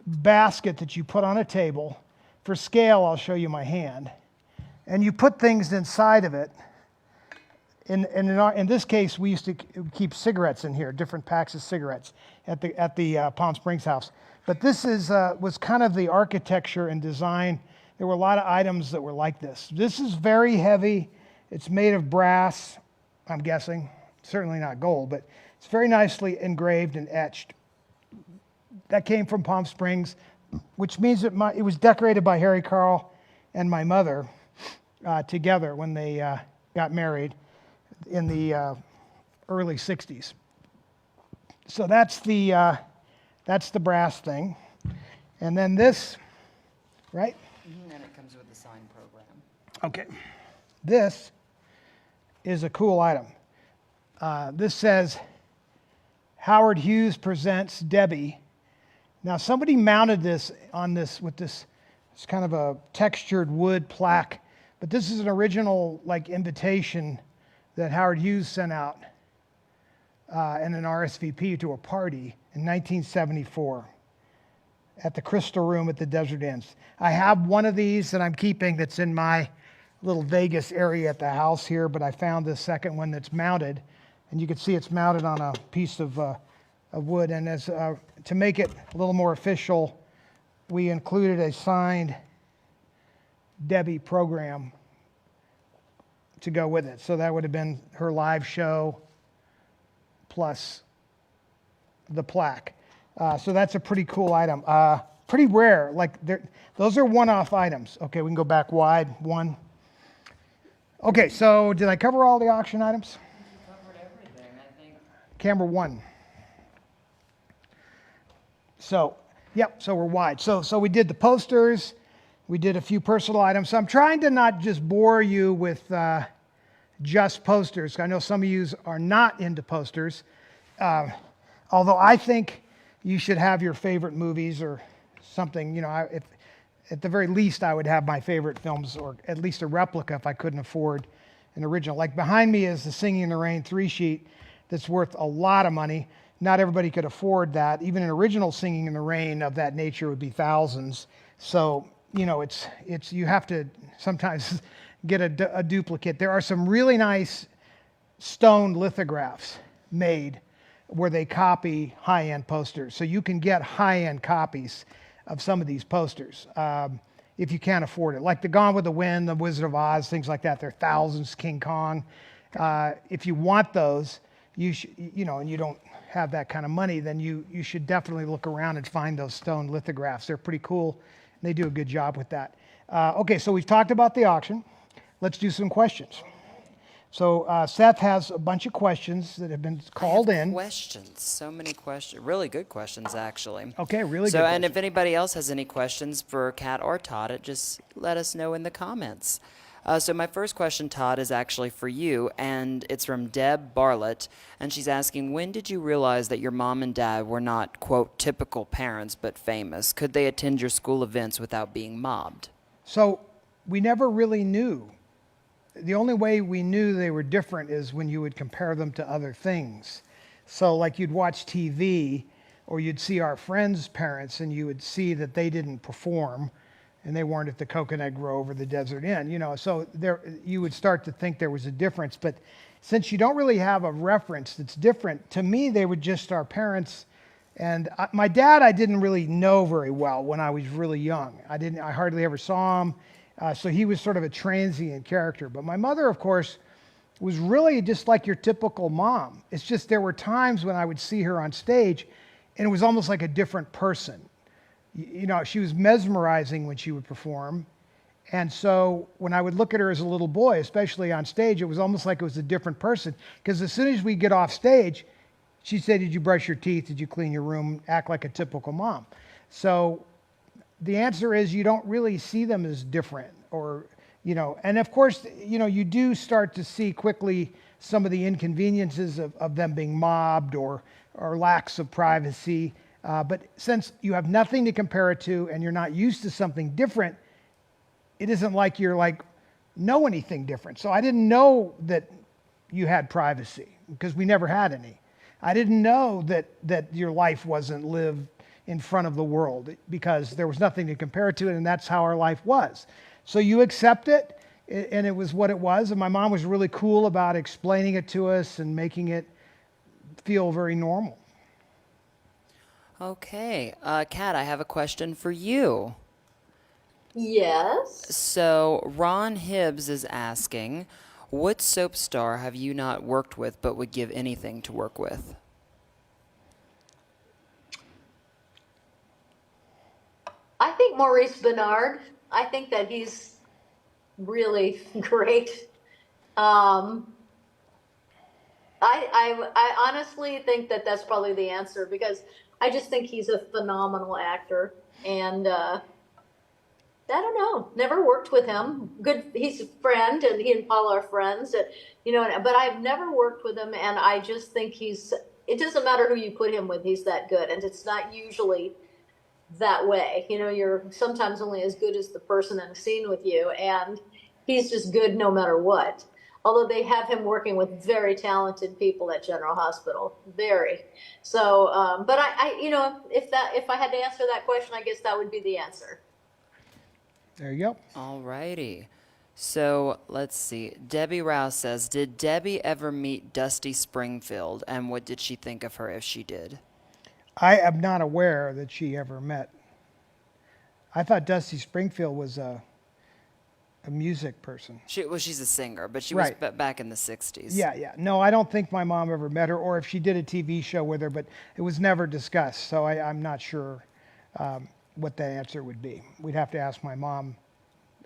basket that you put on a table. For scale, I'll show you my hand. And you put things inside of it. In this case, we used to keep cigarettes in here, different packs of cigarettes at the Palm Springs house. But this was kind of the architecture and design. There were a lot of items that were like this. This is very heavy. It's made of brass, I'm guessing. Certainly not gold, but it's very nicely engraved and etched. That came from Palm Springs, which means that it was decorated by Harry Carl and my mother together when they got married in the early 60s. So that's the brass thing. And then this, right? And it comes with the sign program. Okay. This is a cool item. This says, Howard Hughes presents Debbie. Now somebody mounted this on this with this, it's kind of a textured wood plaque, but this is an original invitation that Howard Hughes sent out in an RSVP to a party in 1974 at the Crystal Room at the Desert Inns. I have one of these that I'm keeping that's in my little Vegas area at the house here, but I found this second one that's mounted, and you can see it's mounted on a piece of wood. And as to make it a little more official, we included a signed Debbie program to go with it. So that would have been her live show plus the plaque. So that's a pretty cool item. Pretty rare. Those are one-off items. Okay, we can go back wide. One. Okay, so did I cover all the auction items? You covered everything, I think. Camera 1. So, yep, so we're wide. So we did the posters. We did a few personal items. So I'm trying to not just bore you with just posters. I know some of you are not into posters. Although I think you should have your favorite movies or something. If at the very least, I would have my favorite films, or at least a replica if I couldn't afford an original. Like behind me is the Singing in the Rain 3-sheet that's worth a lot of money. Not everybody could afford that. Even an original Singing in the Rain of that nature would be thousands. So, it's you have to sometimes get a duplicate. There are some really nice stone lithographs made where they copy high-end posters. So you can get high-end copies of some of these posters if you can't afford it. Like the Gone with the Wind, the Wizard of Oz, things like that. They're thousands, King Kong. If you want those, and you don't have that kind of money, then you should definitely look around and find those stone lithographs. They're pretty cool. And they do a good job with that. Okay, so we've talked about the auction. Let's do some questions. So Seth has a bunch of questions that have been called in. Questions, so many questions, really good questions actually. Okay, really so, good. And if anybody else has any questions for Kat or Todd, just let us know in the comments. So my first question, Todd, is actually for you, and it's from Deb Bartlett, and she's asking, when did you realize that your mom and dad were not, quote, typical parents, but famous? Could they attend your school events without being mobbed? So we never really knew. The only way we knew they were different is when you would compare them to other things. So like you'd watch TV or you'd see our friends' parents and you would see that they didn't perform and they weren't at the Coconut Grove or the Desert Inn, so there you would start to think there was a difference. But since you don't really have a reference that's different, to me they were just our parents. And my dad I didn't really know very well when I was really young. I hardly ever saw him. So he was sort of a transient character. But my mother, of course, was really just like your typical mom. It's just there were times when I would see her on stage and it was almost like a different person. She was mesmerizing when she would perform. And so when I would look at her as a little boy, especially on stage, it was almost like it was a different person. Because as soon as we get off stage, she'd say, did you brush your teeth? Did you clean your room? Act like a typical mom. So the answer is you don't really see them as different and of course, you do start to see quickly some of the inconveniences of them being mobbed or lacks of privacy. But since you have nothing to compare it to and you're not used to something different, it isn't like you're know anything different. So I didn't know that you had privacy because we never had any. I didn't know that your life wasn't lived in front of the world because there was nothing to compare it to, and that's how our life was. So you accept it, and it was what it was. And my mom was really cool about explaining it to us and making it feel very normal. Okay. Kat, I have a question for you. Yes. So Ron Hibbs is asking, what soap star have you not worked with but would give anything to work with? I think Maurice Bernard. I think that he's really great. I honestly think that that's probably the answer because I just think he's a phenomenal actor. And I don't know, never worked with him. Good, he's a friend, and he and Paul are friends. But I've never worked with him, and I just think it doesn't matter who you put him with, he's that good. And it's not usually that way. You're sometimes only as good as the person in a scene with you, and he's just good no matter what. Although they have him working with very talented people at General Hospital, very. So, but if I had to answer that question, I guess that would be the answer. There you go. All righty. So let's see. Debbie Rouse says, did Debbie ever meet Dusty Springfield, and what did she think of her if she did? I am not aware that she ever met. I thought Dusty Springfield was a music person. She's a singer, but she Right. was back in the 60s. Yeah. No, I don't think my mom ever met her, or if she did a TV show with her, but it was never discussed. So I'm not sure what the answer would be. We'd have to ask my mom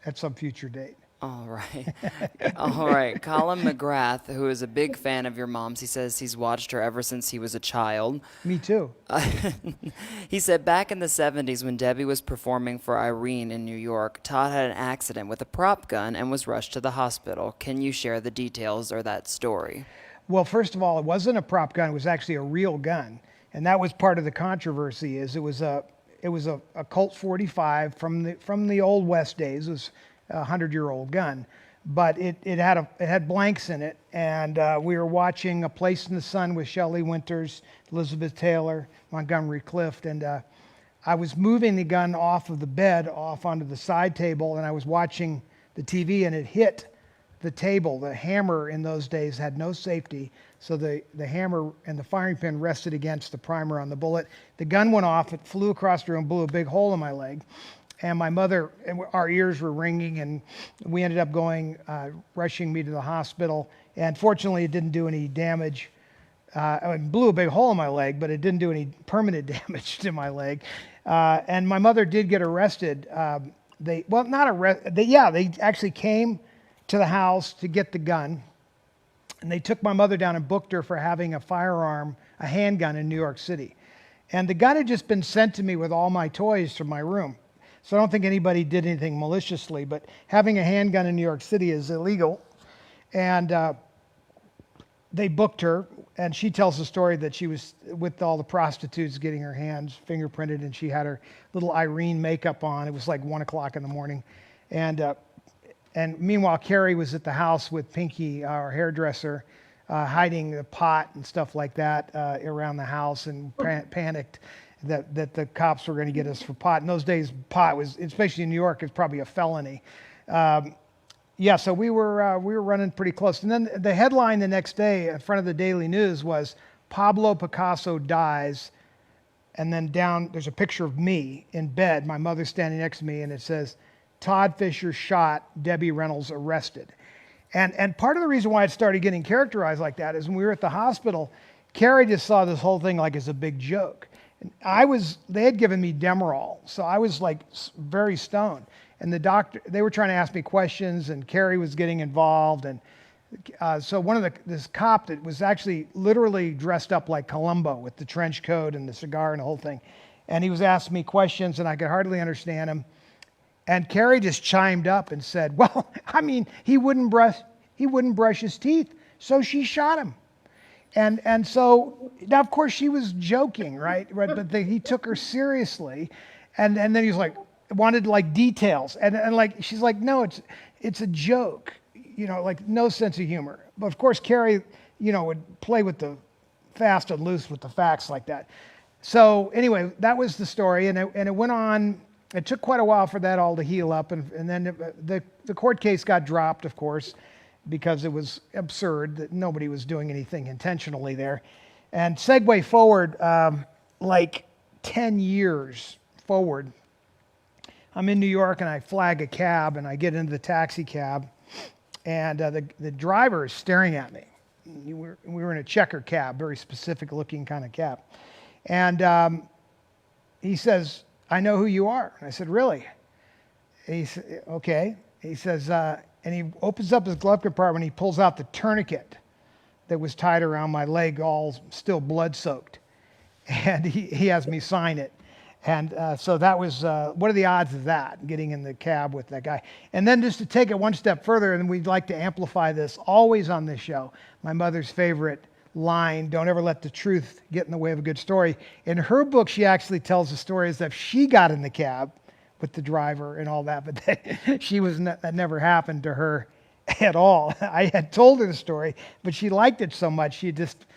at some future date. All right. All right. Colin McGrath, who is a big fan of your mom's, he says he's watched her ever since he was a child. Me too. He said back in the 70s when Debbie was performing for Irene in New York, Todd had an accident with a prop gun and was rushed to the hospital. Can you share the details or that story? Well, first of all, it wasn't a prop gun. It was actually a real gun. And that was part of the controversy. Is it was a Colt 45 from the old West days. It was a 100-year-old gun, but it had blanks in it, and we were watching A Place in the Sun with Shelley Winters, Elizabeth Taylor, Montgomery Clift, and I was moving the gun off of the bed, off onto the side table, and I was watching the TV, and it hit the table. The hammer in those days had no safety, so the hammer and the firing pin rested against the primer on the bullet. The gun went off, it flew across the room, blew a big hole in my leg. And my mother, our ears were ringing, and we ended up rushing me to the hospital. And fortunately, it didn't do any damage. It blew a big hole in my leg, but it didn't do any permanent damage to my leg. And my mother did get arrested. They actually came to the house to get the gun. And they took my mother down and booked her for having a handgun in New York City. And the gun had just been sent to me with all my toys from my room. So I don't think anybody did anything maliciously, but having a handgun in New York City is illegal. And they booked her, and she tells the story that she was with all the prostitutes getting her hands fingerprinted, and she had her little Irene makeup on. It was like 1 o'clock in the morning. And meanwhile, Carrie was at the house with Pinky, our hairdresser, hiding the pot and stuff like that around the house, and panicked that the cops were going to get us for pot. In those days, pot was, especially in New York, is probably a felony. So we were running pretty close. And then the headline the next day in front of the Daily News was Pablo Picasso dies, and then down there's a picture of me in bed, my mother standing next to me, and it says, Todd Fisher shot, Debbie Reynolds arrested. And part of the reason why it started getting characterized like that is when we were at the hospital, Carrie just saw this whole thing like as a big joke. And they had given me Demerol, so I was like very stoned. And they were trying to ask me questions, and Carrie was getting involved. And so this cop that was actually literally dressed up like Columbo with the trench coat and the cigar and the whole thing. And he was asking me questions, and I could hardly understand him. And Carrie just chimed up and said, well, I mean, he wouldn't brush his teeth, so she shot him. And so, now of course she was joking, right? But he took her seriously. And then he was like, wanted like details. And like, she's like, no, it's a joke, like no sense of humor. But of course, Carrie, would play with the fast and loose with the facts like that. So anyway, that was the story. And it went on. It took quite a while for that all to heal up, and then the court case got dropped, of course, because it was absurd that nobody was doing anything intentionally there. And segue forward, like 10 years forward, I'm in New York and I flag a cab, and I get into the taxi cab, and the driver is staring at me. We were in a checker cab, very specific looking kind of cab. And he says, I know who you are. And I said, really? And he said, okay. He says, and he opens up his glove compartment, he pulls out the tourniquet that was tied around my leg, all still blood soaked. And he has me sign it. And so that was, what are the odds of that, getting in the cab with that guy? And then just to take it one step further, and we'd like to amplify this always on this show, my mother's favorite line, don't ever let the truth get in the way of a good story. In her book, she actually tells the story as if she got in the cab with the driver and all that, but that never happened to her at all. I had told her the story, but she liked it so much, she just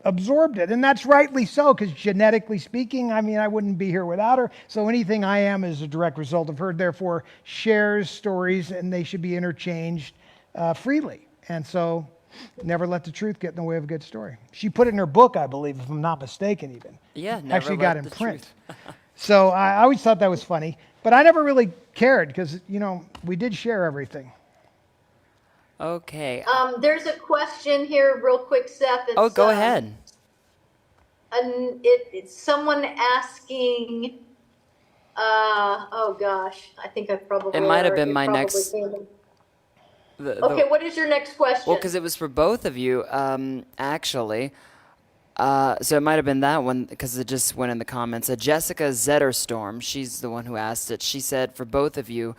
absorbed it. And that's rightly so, because genetically speaking, I mean, I wouldn't be here without her. So anything I am is a direct result of her, therefore shares stories, and they should be interchanged freely. And so never let the truth get in the way of a good story. She put it in her book, I believe, if I'm not mistaken, even. Yeah, never actually let got in the print. truth. So I always thought that was funny, but I never really cared because, we did share everything. Okay. There's a question here, real quick, Seth. Oh, go ahead. And it's someone asking. Oh gosh, I think I probably. It might have been my probably next. came- The, Okay, what is your next question? Well, because it was for both of you, actually. So it might have been that one because it just went in the comments. Jessica Zetterstorm, she's the one who asked it. She said for both of you,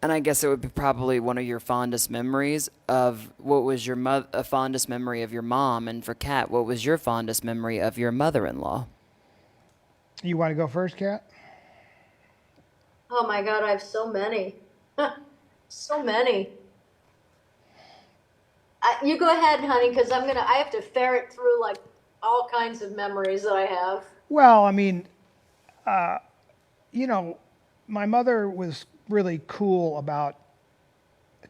and I guess it would be probably one of your fondest memories of what was your fondest memory of your mom, and for Kat, what was your fondest memory of your mother-in-law? You want to go first, Kat? Oh my God, I have so many. So many. You go ahead, honey, because I have to ferret through like all kinds of memories that I have. Well, I mean, my mother was really cool about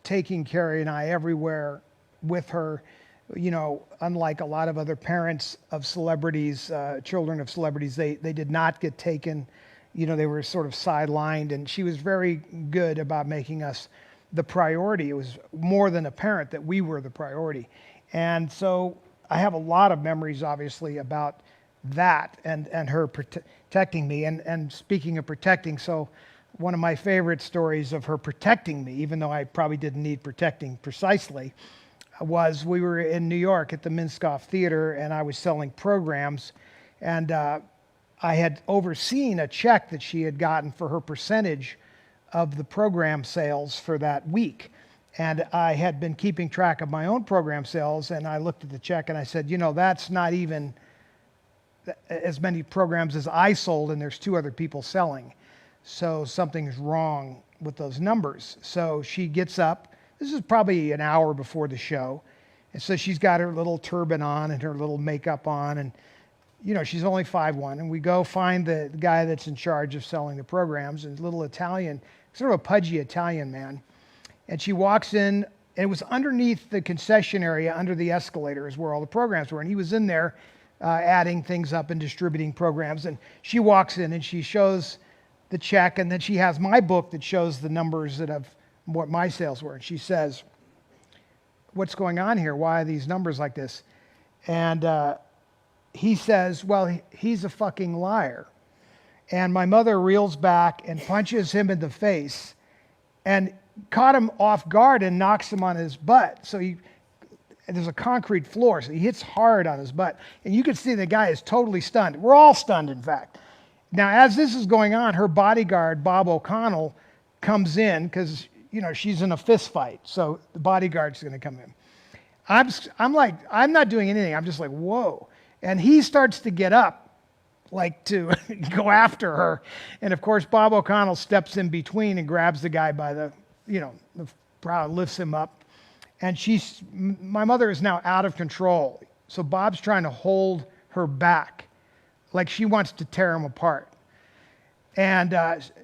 taking Carrie and I everywhere with her. Unlike a lot of other parents of celebrities, children of celebrities, they did not get taken. They were sort of sidelined, and she was very good about making us the priority. It was more than apparent that we were the priority. And so I have a lot of memories, obviously, about that and her protecting me. And speaking of protecting, so one of my favorite stories of her protecting me, even though I probably didn't need protecting precisely, was we were in New York at the Minskoff Theater, and I was selling programs, and I had overseen a check that she had gotten for her percentage of the program sales for that week. And I had been keeping track of my own program sales, and I looked at the check and I said, that's not even as many programs as I sold, and there's 2 other people selling. So something's wrong with those numbers. So she gets up. This is probably an hour before the show. And so she's got her little turban on and her little makeup on. And, she's only 5'1". And we go find the guy that's in charge of selling the programs, and little Italian, sort of a pudgy Italian man. And she walks in, and it was underneath the concession area, under the escalator is where all the programs were. And he was in there adding things up and distributing programs. And she walks in and she shows the check, and then she has my book that shows the numbers what my sales were. And she says, "What's going on here? Why are these numbers like this?" And he says, "Well, he's a fucking liar." And my mother reels back and punches him in the face and caught him off guard and knocks him on his butt. So there's a concrete floor, so he hits hard on his butt. And you can see the guy is totally stunned. We're all stunned, in fact. Now, as this is going on, her bodyguard, Bob O'Connell, comes in because, she's in a fist fight. So the bodyguard's going to come in. I'm like, I'm not doing anything. I'm just like, whoa. And he starts to get up, like to go after her. And of course, Bob O'Connell steps in between and grabs the guy by the brow, lifts him up. And my mother is now out of control. So Bob's trying to hold her back, like she wants to tear him apart. And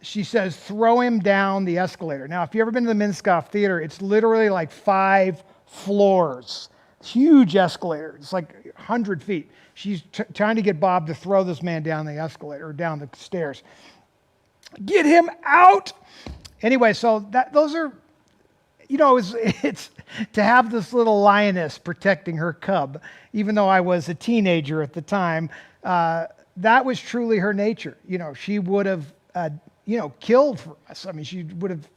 she says, "Throw him down the escalator." Now, if you've ever been to the Minskoff Theater, it's literally like 5 floors. Huge escalator. It's like 100 feet. She's trying to get Bob to throw this man down the escalator, or down the stairs. Get him out! Anyway, so those are, it's to have this little lioness protecting her cub, even though I was a teenager at the time. That was truly her nature. She would have, killed for us. I mean, she would have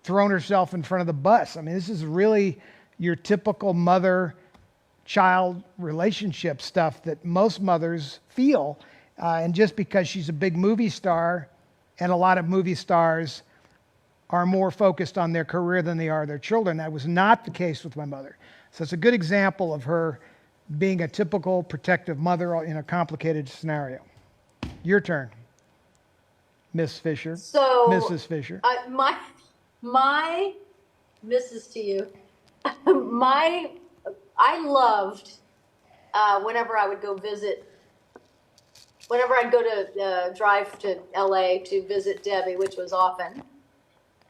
thrown herself in front of the bus. I mean, this is really your typical mother-child relationship stuff that most mothers feel. And just because she's a big movie star, and a lot of movie stars are more focused on their career than they are their children, that was not the case with my mother. So it's a good example of her being a typical protective mother in a complicated scenario. Your turn, Miss Fisher. So, Mrs. Fisher. My Mrs. to you. I loved whenever I would go visit. Whenever I'd go to drive to LA to visit Debbie, which was often,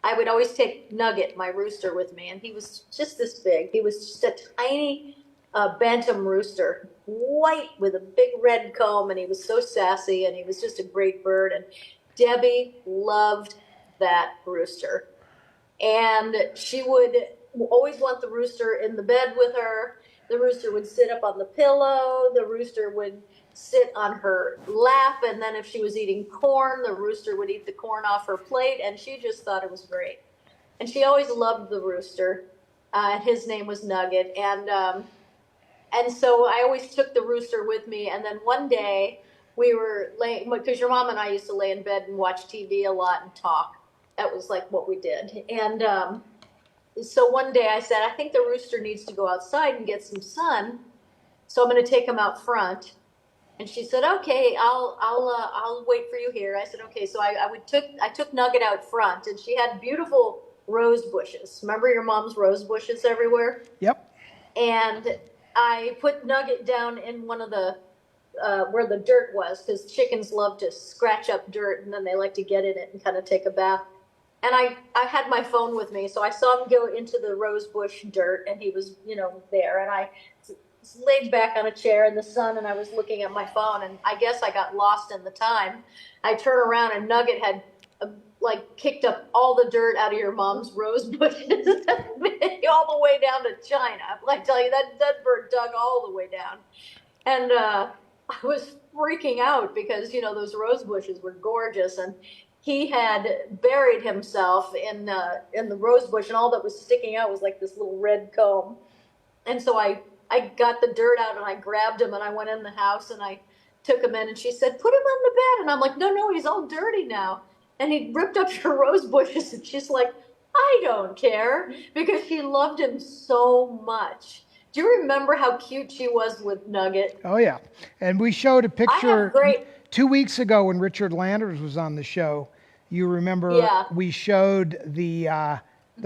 I would always take Nugget, my rooster, with me, and he was just this big. He was just a tiny bantam rooster, white with a big red comb, and he was so sassy, and he was just a great bird. And Debbie loved that rooster, and she would always want the rooster in the bed with her. The rooster would sit up on the pillow. The rooster would sit on her lap, and then if she was eating corn, the rooster would eat the corn off her plate, and she just thought it was great. And she always loved the rooster. His name was Nugget, and so I always took the rooster with me. And then one day we were laying, because your mom and I used to lay in bed and watch TV a lot and talk. That was like what we did. And so one day I said, I think the rooster needs to go outside and get some sun, so I'm going to take him out front. And she said, "Okay, I'll wait for you here." I said, "Okay." So I took Nugget out front, and she had beautiful rose bushes. Remember your mom's rose bushes everywhere? Yep. And I put Nugget down in one of the where the dirt was, because chickens love to scratch up dirt, and then they like to get in it and kind of take a bath. And I had my phone with me, so I saw him go into the rose bush dirt, and he was, there. And I laid back on a chair in the sun, and I was looking at my phone, and I guess I got lost in the time. I turn around, and Nugget had kicked up all the dirt out of your mom's rose bushes all the way down to China. I tell you, that bird dug all the way down. And I was freaking out because, those rose bushes were gorgeous, and he had buried himself in the rose bush, and all that was sticking out was like this little red comb. And so I got the dirt out, and I grabbed him, and I went in the house, and I took him in, and she said, "Put him on the bed." And I'm like, no, he's all dirty now. and he ripped up her rose bushes, and she's like, I don't care, because she loved him so much. Do you remember how cute she was with Nugget? Oh yeah, and we showed a I picture have great, 2 weeks ago when Richard Landers was on the show. You remember yeah, we showed the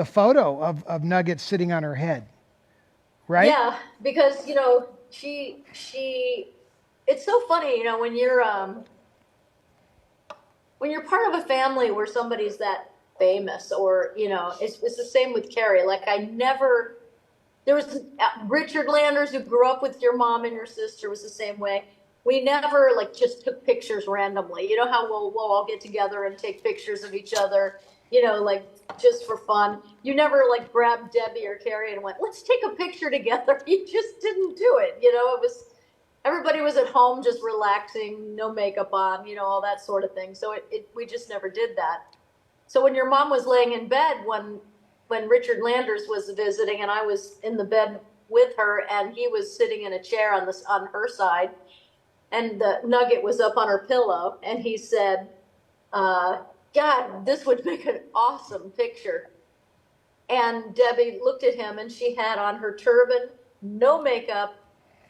photo of Nugget sitting on her head, right? yeah, because it's so funny, when you're part of a family where somebody's that famous, or it's the same with Carrie. Like, there was Richard Landers, who grew up with your mom and your sister, was the same way. We never like just took pictures randomly. You know how we'll all get together and take pictures of each other, like just for fun. You never like grabbed Debbie or Carrie and went, let's take a picture together. You just didn't do it. It was, everybody was at home just relaxing, no makeup on, all that sort of thing. So we just never did that. So when your mom was laying in bed when Richard Landers was visiting, and I was in the bed with her, and he was sitting in a chair on her side, and the Nugget was up on her pillow, and he said, God, this would make an awesome picture. And Debbie looked at him, and she had on her turban, no makeup,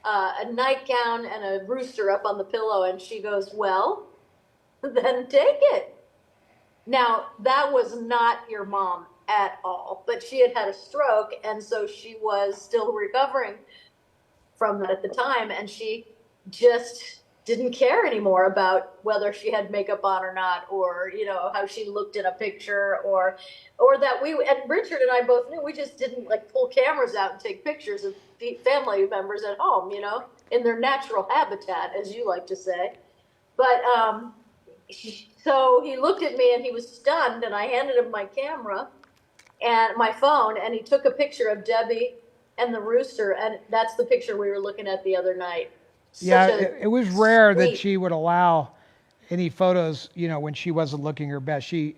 a nightgown, and a rooster up on the pillow, and she goes, well, then take it. Now, that was not your mom at all, but she had a stroke, and so she was still recovering from that at the time, and she just didn't care anymore about whether she had makeup on or not, or how she looked in a picture, or that and Richard and I both knew we just didn't like pull cameras out and take pictures of family members at home, in their natural habitat, as you like to say. But so he looked at me and he was stunned, and I handed him my camera and my phone, and he took a picture of Debbie and the rooster, and that's the picture we were looking at the other night. Yeah, Such it was rare that sweet- she would allow any photos, when she wasn't looking her best. She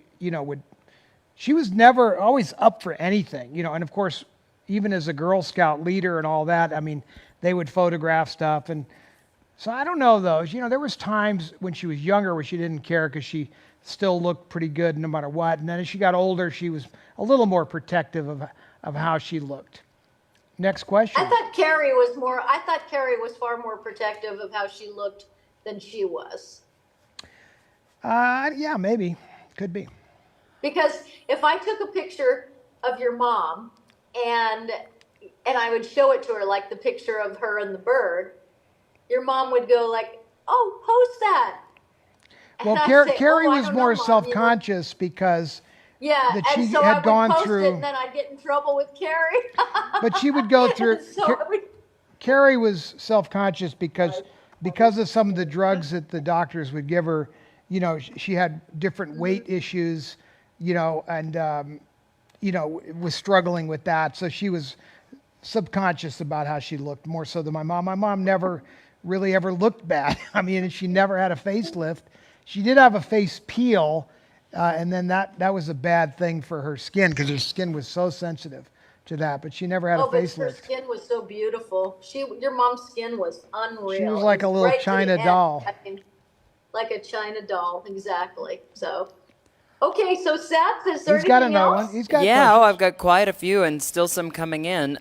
was never always up for anything, and of course, even as a Girl Scout leader and all that, I mean, they would photograph stuff. And so I don't know those, there was times when she was younger where she didn't care because she still looked pretty good no matter what. And then as she got older, she was a little more protective of how she looked. Next question. I thought Carrie was far more protective of how she looked than she was. Yeah, maybe. Could be. Because if I took a picture of your mom and I would show it to her, like the picture of her and the bird, your mom would go like, "Oh, post that." Well, And I'd say, Carrie "Oh, I was don't more know, Mom," self-conscious because Yeah, that and she so I had would gone post through. it, and then I'd get in trouble with Carrie. But she would go through. So I would- Carrie was self-conscious because of some of the drugs that the doctors would give her. She had different weight issues, and was struggling with that. So she was subconscious about how she looked more so than my mom. My mom never really ever looked bad. I mean, she never had a facelift. She did have a face peel, and then that was a bad thing for her skin because her skin was so sensitive to that. But she never had a but her facelift. skin was so beautiful. Your mom's skin was unreal. She was It like a little right to the China end. doll. I mean, like a China doll, exactly. So, okay, so Seth, is there He's got anything another else? one. He's got Yeah, questions. I've got quite a few and still some coming in.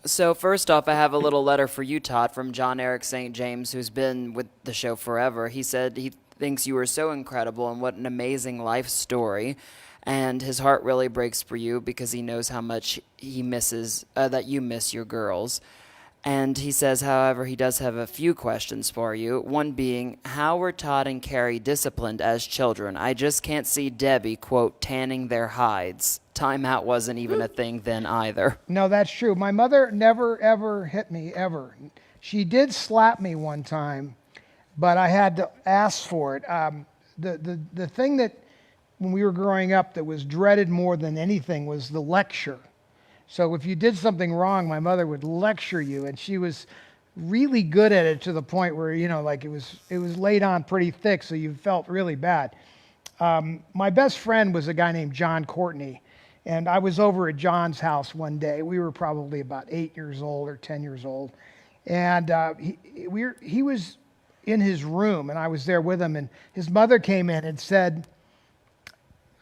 So first off, I have a little letter for you, Todd, from John Eric St. James, who's been with the show forever. He said he thinks you are so incredible and what an amazing life story. And his heart really breaks for you because he knows how much he misses, that you miss your girls. And he says, however, he does have a few questions for you. One being, how were Todd and Carrie disciplined as children? I just can't see Debbie, quote, tanning their hides. Timeout wasn't even a thing then either. No, that's true. My mother never, ever hit me, ever. She did slap me one time, but I had to ask for it. The thing that, when we were growing up, that was dreaded more than anything was the lecture. So if you did something wrong, my mother would lecture you, and she was really good at it to the point where, like it was laid on pretty thick, so you felt really bad. My best friend was a guy named John Courtney, and I was over at John's house one day. We were probably about 8 years old or 10 years old, and he was in his room, and I was there with him, and his mother came in and said,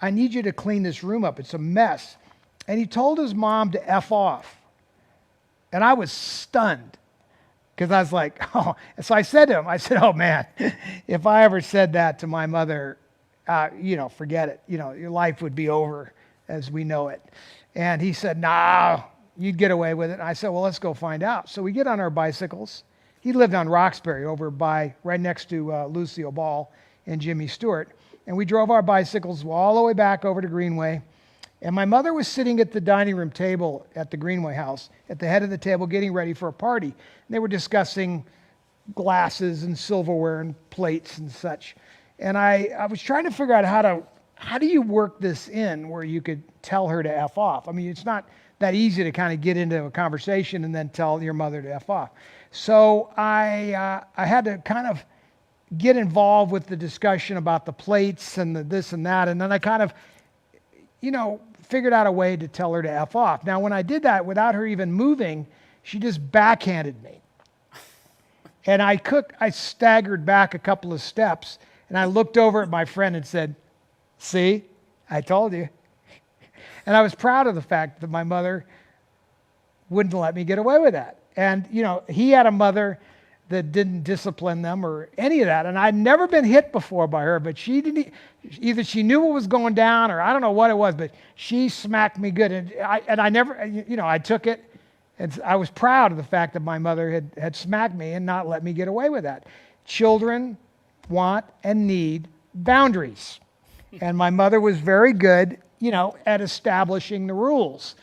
I need you to clean this room up. It's a mess. And he told his mom to F off. And I was stunned because I was like, oh. And so I said to him, I said, oh man, if I ever said that to my mother, forget it. Your life would be over as we know it. And he said, no, you'd get away with it. And I said, well, let's go find out. So we get on our bicycles. He lived on Roxbury right next to Lucille Ball and Jimmy Stewart. And we drove our bicycles all the way back over to Greenway. And my mother was sitting at the dining room table at the Greenway house, at the head of the table, getting ready for a party. And they were discussing glasses and silverware and plates and such. And I was trying to figure out how do you work this in where you could tell her to F off? I mean, it's not that easy to kind of get into a conversation and then tell your mother to F off. So I had to kind of get involved with the discussion about the plates and the this and that. And then I kind of, figured out a way to tell her to F off. Now, when I did that without her even moving, she just backhanded me. And I staggered back a couple of steps and I looked over at my friend and said, see, I told you. And I was proud of the fact that my mother wouldn't let me get away with that. And, he had a mother that didn't discipline them or any of that. And I'd never been hit before by her, but either she knew what was going down or I don't know what it was, but she smacked me good. And I never, I took it. And I was proud of the fact that my mother had smacked me and not let me get away with that. Children want and need boundaries. And my mother was very good, at establishing the rules.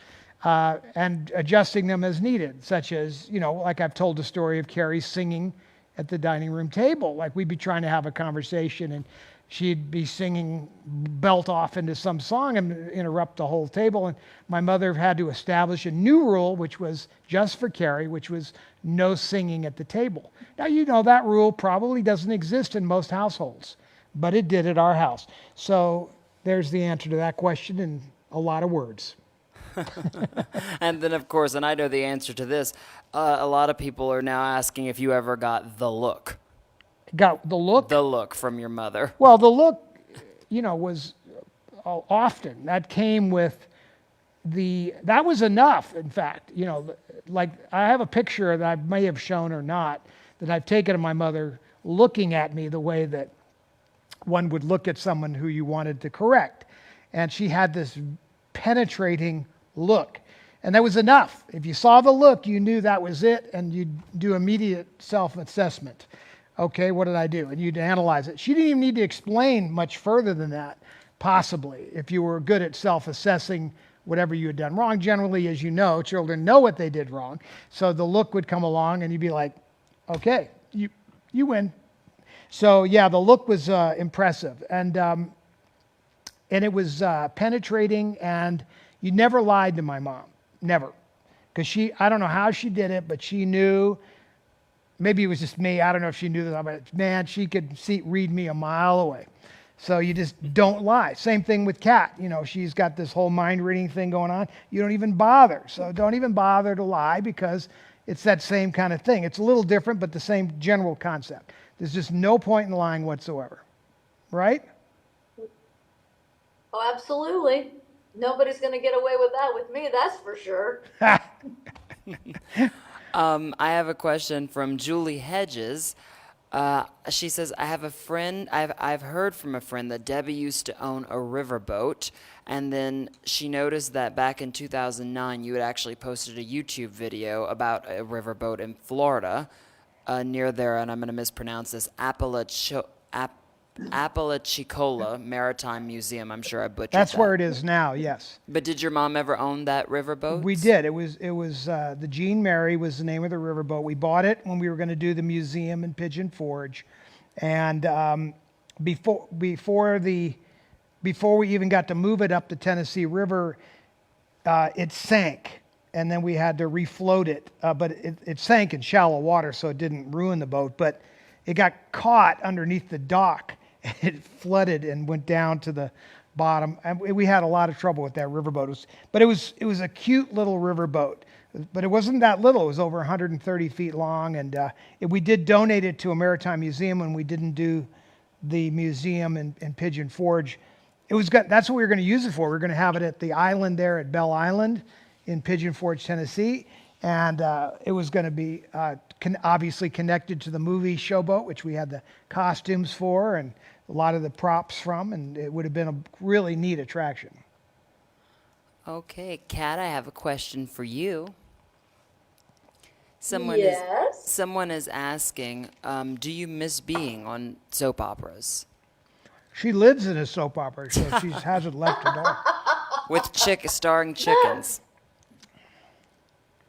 And adjusting them as needed, such as, like I've told the story of Carrie singing at the dining room table. Like we'd be trying to have a conversation and she'd be singing, belt off into some song and interrupt the whole table. And my mother had to establish a new rule, which was just for Carrie, which was no singing at the table. Now, that rule probably doesn't exist in most households, but it did at our house. So there's the answer to that question in a lot of words. And then, of course, and I know the answer to this, a lot of people are now asking if you ever got the look. Got the look? The look from your mother. Well, the look, was often. That came with that was enough, in fact. Like I have a picture that I may have shown or not that I've taken of my mother looking at me the way that one would look at someone who you wanted to correct. And she had this penetrating look. And that was enough. If you saw the look, you knew that was it, and you'd do immediate self-assessment. Okay, what did I do? And you'd analyze it. She didn't even need to explain much further than that, possibly, if you were good at self-assessing whatever you had done wrong. Generally, as you know, children know what they did wrong. So the look would come along, and you'd be like, okay, you win. So, yeah, the look was impressive. And it was penetrating, and you never lied to my mom, never. Because I don't know how she did it, but she knew, maybe it was just me, I don't know if she knew that, but man, she could read me a mile away. So you just don't lie. Same thing with Kat. She's got this whole mind reading thing going on. You don't even bother. So don't even bother to lie because it's that same kind of thing. It's a little different, but the same general concept. There's just no point in lying whatsoever. Right? Oh, absolutely. Nobody's going to get away with that with me, that's for sure. I have a question from Julie Hedges. She says, I have a friend, I've heard from a friend that Debbie used to own a riverboat, and then she noticed that back in 2009 you had actually posted a YouTube video about a riverboat in Florida, near there, and I'm going to mispronounce this, Apalachicola Maritime Museum. I'm sure I butchered that. That's where it is now, yes. But did your mom ever own that riverboat? We did. It was the Jean Mary was the name of the riverboat. We bought it when we were going to do the museum in Pigeon Forge, and before we even got to move it up the Tennessee River, it sank, and then we had to refloat it. But it sank in shallow water, so it didn't ruin the boat, but it got caught underneath the dock. It flooded and went down to the bottom. And we had a lot of trouble with that riverboat. But it was a cute little riverboat. But it wasn't that little. It was over 130 feet long. And we did donate it to a maritime museum when we didn't do the museum in Pigeon Forge. That's what we were going to use it for. We are going to have it at the island there at Bell Island in Pigeon Forge, Tennessee. And it was going to be obviously connected to the movie Showboat, which we had the costumes for and a lot of the props from. And it would have been a really neat attraction. Okay, Kat, I have a question for you. Yes. Someone is asking, do you miss being on soap operas? She lives in a soap opera, so she hasn't left at all. With starring chickens.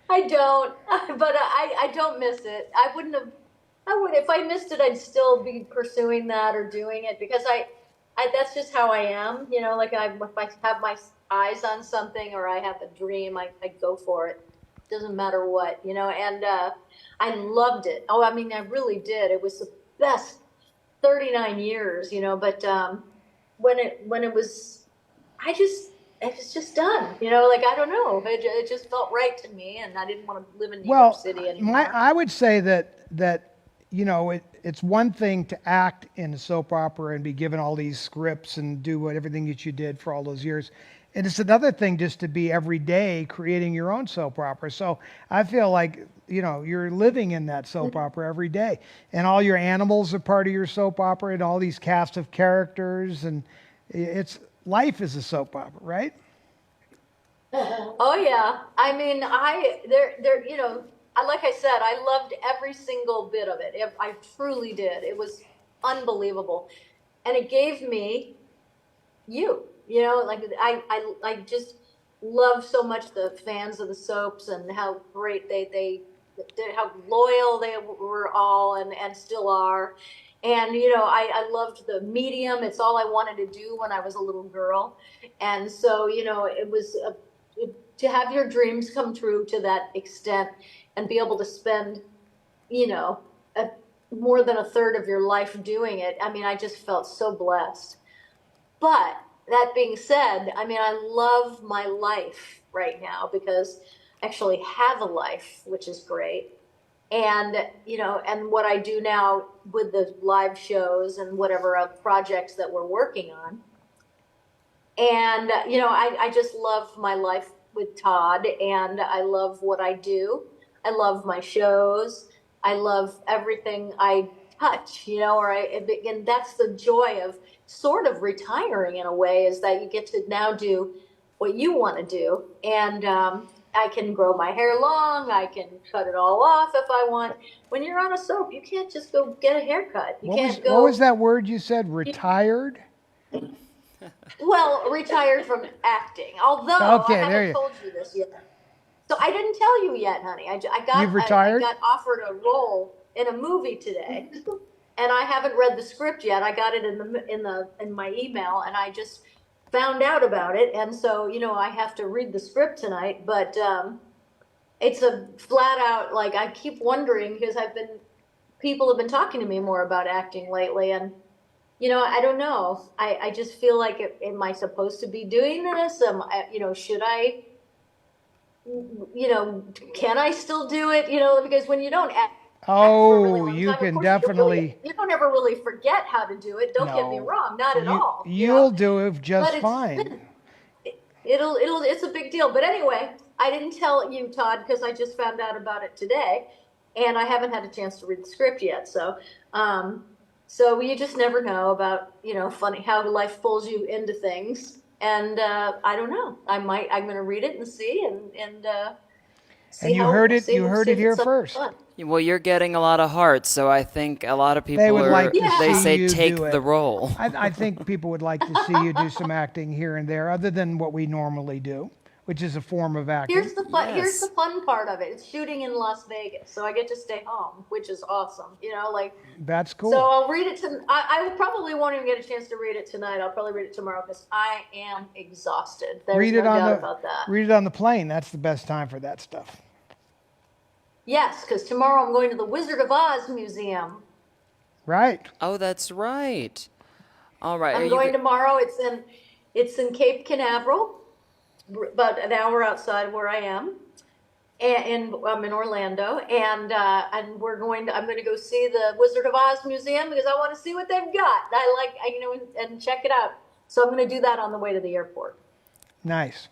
I don't, but I don't miss it. I would, if I missed it, I'd still be pursuing that or doing it because that's just how I am. You know, like if I have my eyes on something or I have a dream, I go for it. Doesn't matter what, you know, and I loved it. Oh, I mean, I really did. It was the best 39 years, you know, but when it was, it was just done, you know, like, I don't know. It just felt right to me, and I didn't want to live in New York City anymore. I would say that you know, it's one thing to act in a soap opera and be given all these scripts and do everything that you did for all those years. And it's another thing just to be every day creating your own soap opera. So I feel like, you know, you're living in that soap opera every day. And all your animals are part of your soap opera and all these cast of characters. And life is a soap opera, right? Oh yeah. I mean, you know, like I said, I loved every single bit of it. I truly did. It was unbelievable. And it gave me you know, like I just love so much the fans of the soaps and how great how loyal they were all and still are. And, you know, I loved the medium. It's all I wanted to do when I was a little girl. And so, you know, it was to have your dreams come true to that extent and be able to spend, you know, more than a third of your life doing it. I mean, I just felt so blessed. But that being said, I mean, I love my life right now because I actually have a life, which is great. And, you know, and what I do now with the live shows and whatever projects that we're working on. And, you know, I just love my life with Todd, and I love what I do. I love my shows. I love everything I touch, you know, and that's the joy of sort of retiring in a way, is that you get to now do what you want to do. And I can grow my hair long. I can cut it all off if I want. When you're on a soap, you can't just go get a haircut. What was that word you said? Retired? Well, retired from acting. Although Okay, I haven't told you this yet. So I didn't tell you yet, honey. You've retired? I got offered a role in a movie today, and I haven't read the script yet. I got it in my email, and I just found out about it. And so, you know, I have to read the script tonight. But it's a flat out, like, I keep wondering because people have been talking to me more about acting lately, and you know, I don't know. I just feel like, am I supposed to be doing this? You know, should I? You know, can I still do it? You know, because when you don't act for a really long you time, can of course, definitely. you don't ever really forget how to do it. Don't get me wrong, not at all. You'll do it just fine. It's a big deal. But anyway, I didn't tell you, Todd, because I just found out about it today, and I haven't had a chance to read the script yet. So, so you just never know about, you know, funny how life pulls you into things. And I don't know. I'm going to read it and see and see. And you heard it here first. Fun. Well, you're getting a lot of hearts, so I think a lot of people they say take the role. I think people would like to see you do some acting here and there, other than what we normally do, which is a form of acting. Here's the fun part of it. It's shooting in Las Vegas, so I get to stay home, which is awesome. You know, like, that's cool. So I'll read it I probably won't even get a chance to read it tonight. I'll probably read it tomorrow because I am exhausted. There's no doubt about that. Read it on the plane. That's the best time for that stuff. Yes, because tomorrow I'm going to the Wizard of Oz Museum. Right. Oh, that's right. All right. I'm going tomorrow. It's in Cape Canaveral, about an hour outside where I am, and I'm in Orlando, and I'm going to go see the Wizard of Oz Museum because I want to see what they've got. You know, and check it out. So I'm going to do that on the way to the airport. Nice.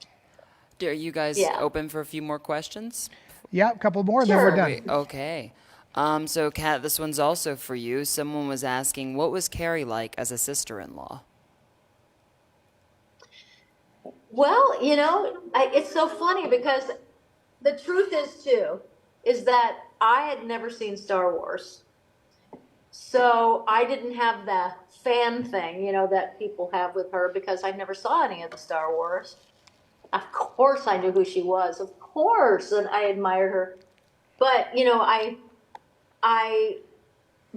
Are you guys Yeah. open for a few more questions? Yeah, a couple more, and then we're Sure. done. Okay. So, Kat, this one's also for you. Someone was asking, what was Carrie like as a sister-in-law? Well, it's so funny because the truth is too, is that I had never seen Star Wars. So I didn't have the fan thing, that people have with her because I never saw any of the Star Wars. Of course I knew who she was. Of course, and I admired her. But, I I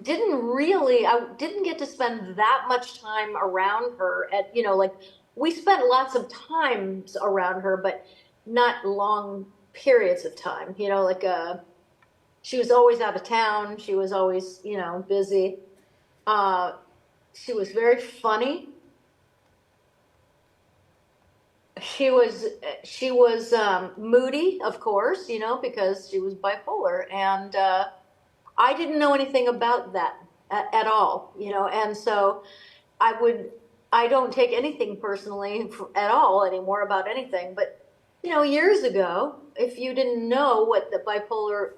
didn't get to spend that much time around her like we spent lots of times around her, but not long periods of time, she was always out of town. She was always, busy. She was very funny. She was moody, of course, because she was bipolar, and I didn't know anything about that at all, and so I don't take anything personally at all anymore about anything. But, years ago, if you didn't know what the bipolar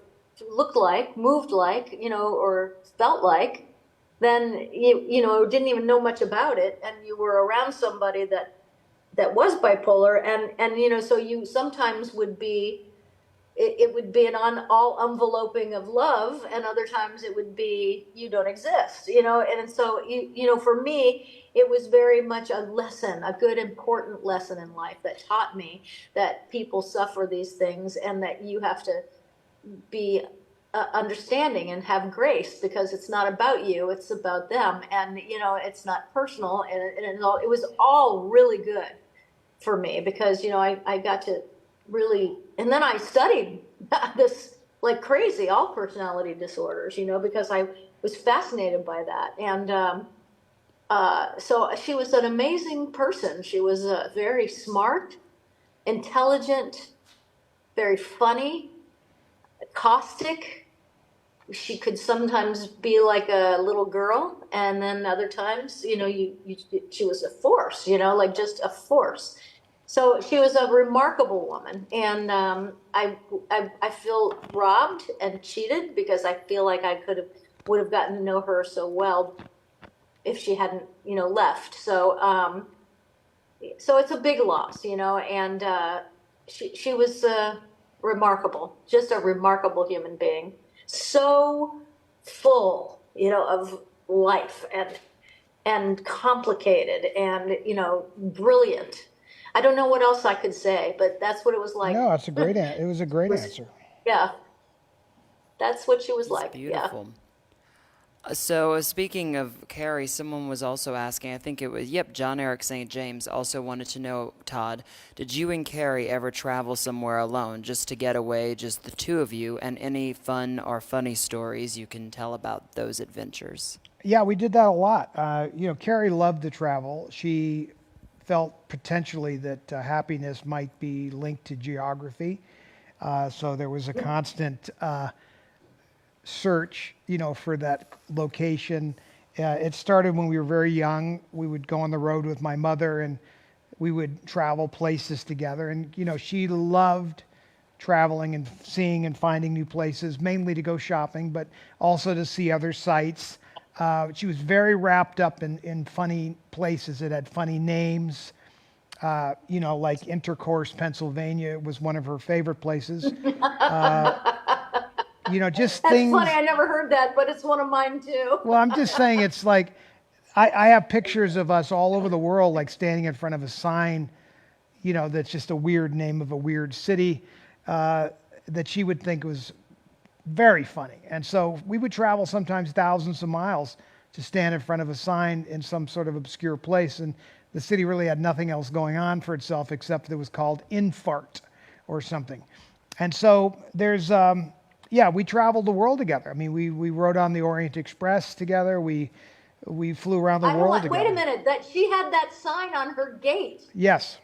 looked like, moved like, or felt like, then you didn't even know much about it, and you were around somebody that was bipolar, and so you sometimes would be it would be an all enveloping of love, and other times it would be you don't exist, and so for me it was very much a lesson, a good important lesson in life that taught me that people suffer these things and that you have to be understanding and have grace, because it's not about you, it's about them, and it's not personal, and it was all really good for me because I got to really, and then I studied this like crazy, all personality disorders, because I was fascinated by that. And so she was an amazing person. She was very smart, intelligent, very funny, caustic. She could sometimes be like a little girl, and then other times, she was a force, like just a force. So she was a remarkable woman, and I feel robbed and cheated because I feel like I would have gotten to know her so well if she hadn't left. So so it's a big loss, and she was remarkable, just a remarkable human being, so full of life and complicated and brilliant. I don't know what else I could say, but that's what it was like. No, it's a great it was a great answer. Yeah, that's what she was It's like. beautiful. So, speaking of Carrie, someone was also asking, I think it was, John Eric St. James also wanted to know, Todd, did you and Carrie ever travel somewhere alone, just to get away, just the two of you, and any fun or funny stories you can tell about those adventures? Yeah, we did that a lot. Carrie loved to travel. She felt potentially that happiness might be linked to geography. So there was a constant search, for that location. It started when we were very young. We would go on the road with my mother, and we would travel places together. And, she loved traveling and seeing and finding new places, mainly to go shopping, but also to see other sites. She was very wrapped up in funny places that had funny names. Like Intercourse, Pennsylvania was one of her favorite places. Just That's things. funny. I never heard that, but it's one of mine too. Well, I'm just saying, it's like I have pictures of us all over the world, like standing in front of a sign, that's just a weird name of a weird city that she would think was very funny. And so we would travel sometimes thousands of miles to stand in front of a sign in some sort of obscure place. And the city really had nothing else going on for itself except that it was called Infart or something. And so there's, we traveled the world together. I mean, we rode on the Orient Express together. We flew around the world together. Wait a minute, that she had that sign on her gate. Yes.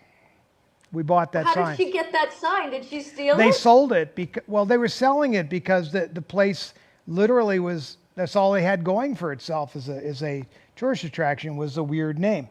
We bought that sign. How did she get that sign? Did she steal They it? sold it they were selling it because the place literally that's all they had going for itself as a tourist attraction was a weird name.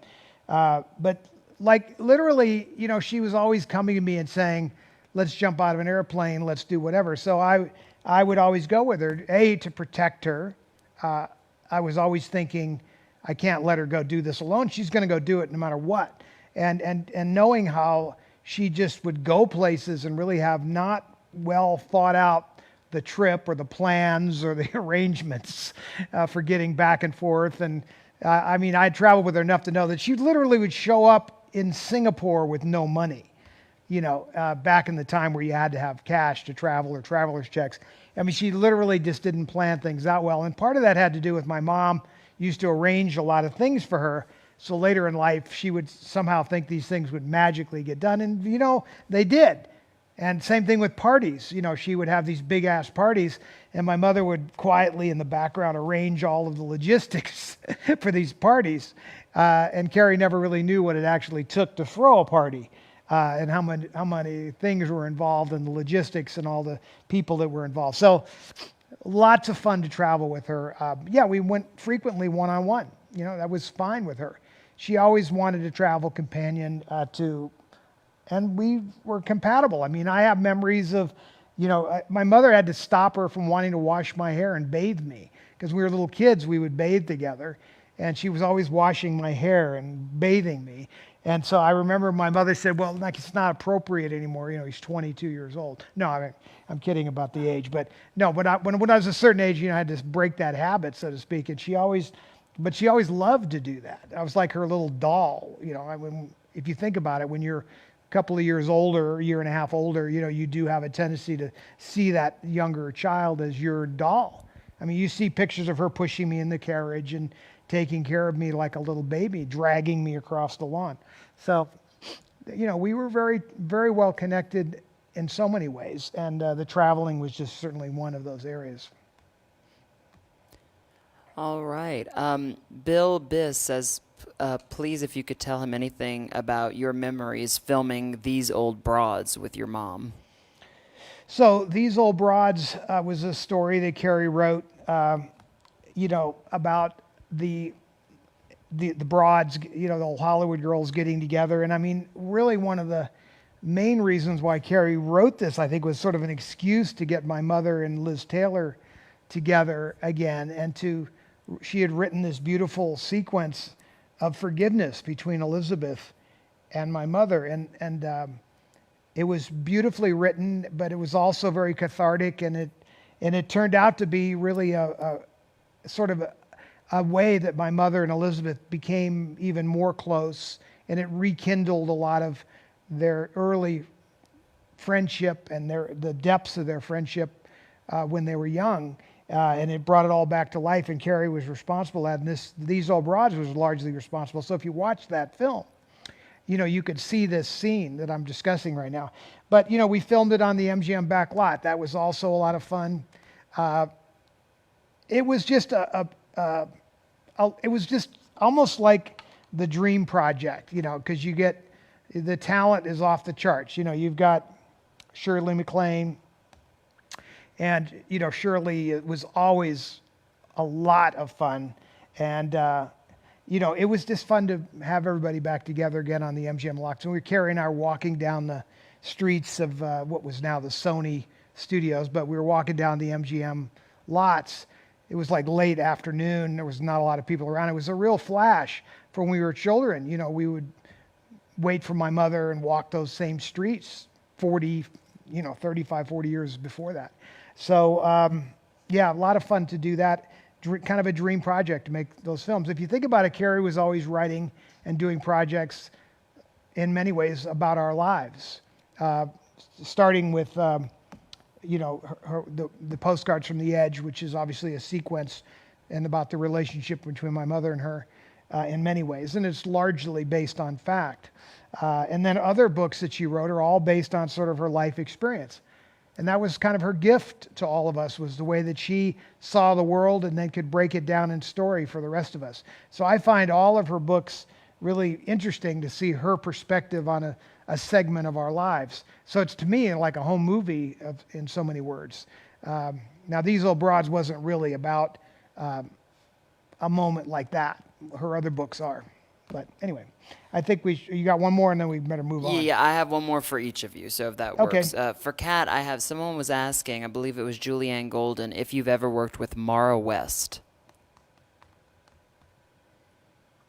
But like literally, she was always coming to me and saying, let's jump out of an airplane, let's do whatever. So I would always go with her, to protect her. I was always thinking, I can't let her go do this alone. She's going to go do it no matter what. And knowing how she just would go places and really have not well thought out the trip or the plans or the arrangements for getting back and forth. And I traveled with her enough to know that she literally would show up in Singapore with no money. Back in the time where you had to have cash to travel or traveler's checks. She literally just didn't plan things that well. And part of that had to do with my mom used to arrange a lot of things for her. So later in life, she would somehow think these things would magically get done. And, they did. And same thing with parties. She would have these big ass parties, and my mother would quietly in the background arrange all of the logistics for these parties. And Carrie never really knew what it actually took to throw a party. And how many things were involved in the logistics and all the people that were involved. So lots of fun to travel with her. We went frequently one-on-one. That was fine with her. She always wanted a travel companion and we were compatible. I have memories of, my mother had to stop her from wanting to wash my hair and bathe me. Because we were little kids, we would bathe together. And she was always washing my hair and bathing me. And so I remember my mother said, well, it's not appropriate anymore. He's 22 years old. No, I'm kidding about the age. But no, when I was a certain age, I had to break that habit, so to speak. And she always loved to do that. I was like her little doll. If you think about it, when you're a couple of years older, a year and a half older, you do have a tendency to see that younger child as your doll. You see pictures of her pushing me in the carriage and taking care of me like a little baby, dragging me across the lawn. So, we were very, very well connected in so many ways, and the traveling was just certainly one of those areas. All right. Bill Biss says, please, if you could tell him anything about your memories filming These Old Broads with your mom. So These Old Broads was a story that Carrie wrote, about the broads, the old Hollywood girls getting together. And really one of the main reasons why Carrie wrote this, I think, was sort of an excuse to get my mother and Liz Taylor together again. And she had written this beautiful sequence of forgiveness between Elizabeth and my mother. And it was beautifully written, but it was also very cathartic. And it turned out to be really a sort of a way that my mother and Elizabeth became even more close, and it rekindled a lot of their early friendship and the depths of their friendship when they were young, and it brought it all back to life. And Carrie was responsible, and These Old Broads was largely responsible. So if you watch that film, you could see this scene that I'm discussing right now. But we filmed it on the MGM back lot. That was also a lot of fun. It was just it was just almost like the dream project, because you get the talent is off the charts. You've got Shirley MacLaine, and Shirley, it was always a lot of fun, and it was just fun to have everybody back together again on the MGM lots. And Carrie and I were walking down the streets of what was now the Sony studios, but we were walking down the MGM lots. It was like late afternoon. There was not a lot of people around. It was a real flash from when we were children. We would wait for my mother and walk those same streets 35, 40 years before that. So, a lot of fun to do that. Kind of a dream project to make those films. If you think about it, Carrie was always writing and doing projects in many ways about our lives, starting with the postcards from the Edge, which is obviously a sequence and about the relationship between my mother and her in many ways, and it's largely based on fact. And then other books that she wrote are all based on sort of her life experience. And that was kind of her gift to all of us, was the way that she saw the world and then could break it down in story for the rest of us. So I find all of her books really interesting to see her perspective on a segment of our lives. So it's, to me, like a home movie in so many words. Now, These Old Broads wasn't really about a moment like that. Her other books are. But anyway, I think you got one more, and then we better move on. Yeah, I have one more for each of you, so if that Okay. works. For Kat, I have someone was asking, I believe it was Julianne Golden, if you've ever worked with Mara West.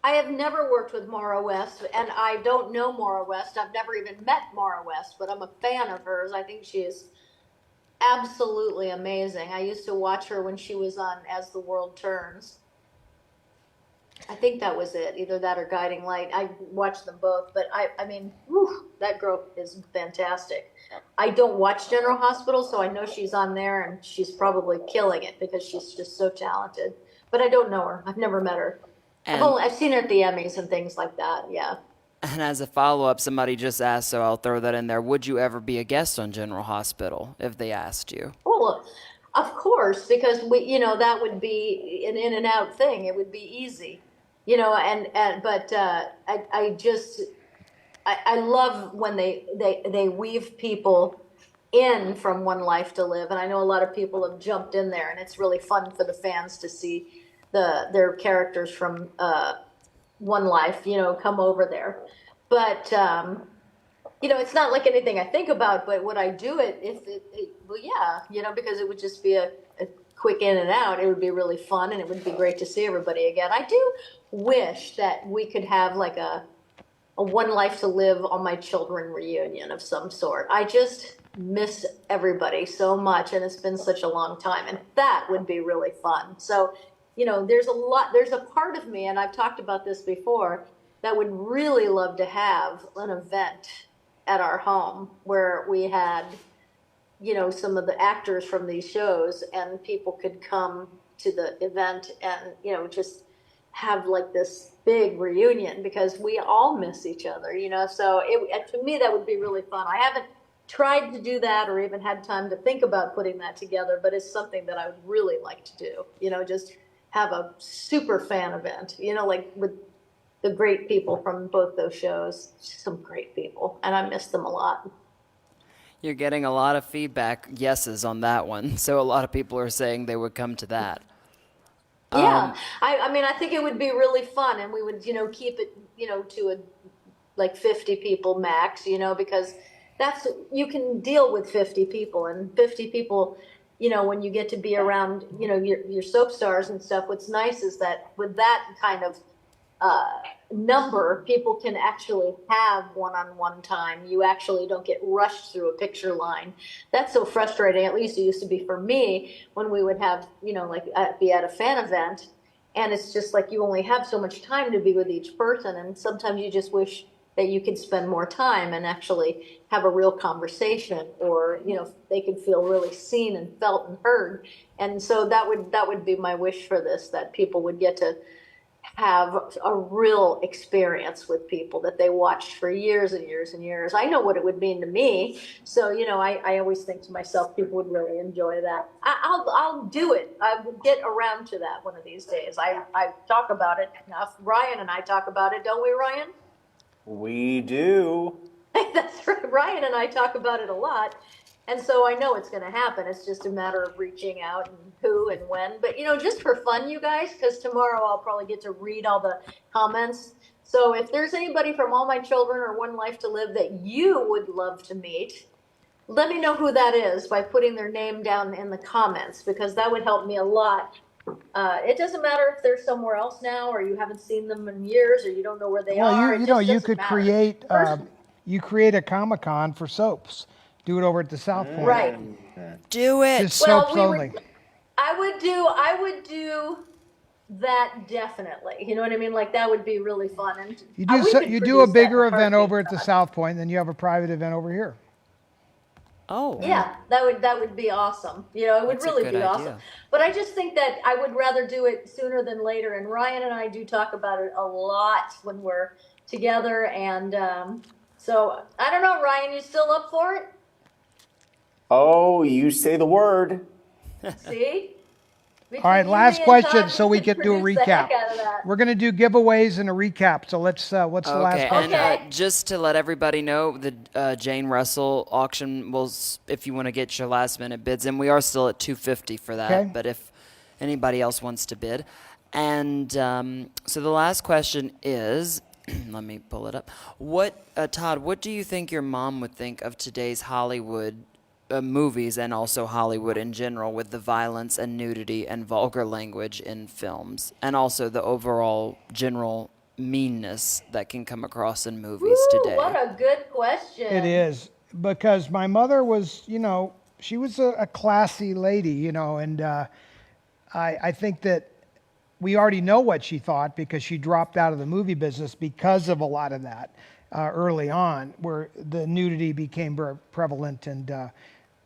I have never worked with Maura West, and I don't know Maura West. I've never even met Maura West, but I'm a fan of hers. I think she is absolutely amazing. I used to watch her when she was on As the World Turns. I think that was it, either that or Guiding Light. I watched them both, but I mean, whew, that girl is fantastic. I don't watch General Hospital, so I know she's on there, and she's probably killing it because she's just so talented. But I don't know her. I've never met her. And, I've seen her at the Emmys and things like that. Yeah. and as a follow-up, somebody just asked, so I'll throw that in there. Would you ever be a guest on General Hospital if they asked you? Well, of course, because that would be an in and out thing. It would be easy, but I love when they weave people in from One Life to Live, and I know a lot of people have jumped in there, and it's really fun for the fans to see their characters from One Life, come over there. But it's not like anything I think about. But would I do it well, yeah, because it would just be a quick in and out. It would be really fun, and it would be great to see everybody again. I do wish that we could have like a One Life to Live All My Children reunion of some sort. I just miss everybody so much, and it's been such a long time, and that would be really fun. So, there's a part of me, and I've talked about this before, that would really love to have an event at our home where we had, some of the actors from these shows, and people could come to the event and, just have like this big reunion, because we all miss each other, so to me, that would be really fun. I haven't tried to do that or even had time to think about putting that together, but it's something that I would really like to do, just have a super fan event, like with the great people from both those shows. Some great people, and I miss them a lot. You're getting a lot of feedback yeses on that one, so a lot of people are saying they would come to that. Yeah, I mean, I think it would be really fun, and we would, keep it, to like 50 people max, because you can deal with 50 people, and 50 people, when you get to be around, your soap stars and stuff. What's nice is that with that kind of number, people can actually have one-on-one time. You actually don't get rushed through a picture line. That's so frustrating. At least it used to be for me when we would have, be at a fan event, and it's just like you only have so much time to be with each person, and sometimes you just wish that you could spend more time and actually have a real conversation, or they could feel really seen and felt and heard. And so that would be my wish for this, that people would get to have a real experience with people that they watched for years and years and years. I know what it would mean to me. So, I always think to myself, people would really enjoy that. I'll do it. I will get around to that one of these days. I talk about it enough. Ryan and I talk about it, don't we, Ryan? We do. That's right. Ryan and I talk about it a lot. And so I know it's going to happen. It's just a matter of reaching out and who and when. But, just for fun, you guys, because tomorrow I'll probably get to read all the comments. So if there's anybody from All My Children or One Life to Live that you would love to meet, let me know who that is by putting their name down in the comments, because that would help me a lot. It doesn't matter if they're somewhere else now, or you haven't seen them in years, or you don't know where they are. Well, you could matter. create a Comic-Con for soaps. Do it over at the South Point. Right. Do it. Just soaps only. I would do that definitely. You know what I mean? Like, that would be really fun. And You do a bigger event over at the South Point, and then you have a private event over here. Oh. Yeah, that would be awesome. It would That's a really good be idea. awesome. But I just think that I would rather do it sooner than later. And Ryan and I do talk about it a lot when we're together. And so I don't know, Ryan, you still up for it? Oh, you say the word. See? All right, last question so we can can do a recap. We're going to do giveaways and a recap. So what's the last question? And just to let everybody know, the Jane Russell auction will, if you want to get your last minute bids in, we are still at $250 for that. Okay. But if anybody else wants to bid. And so the last question is, let me pull it up. Todd, what do you think your mom would think of today's Hollywood movies and also Hollywood in general with the violence and nudity and vulgar language in films and also the overall general meanness that can come across in movies today? What a good question. It is, because my mother was, she was a classy lady, and I think that we already know what she thought because she dropped out of the movie business because of a lot of that early on, where the nudity became very prevalent, and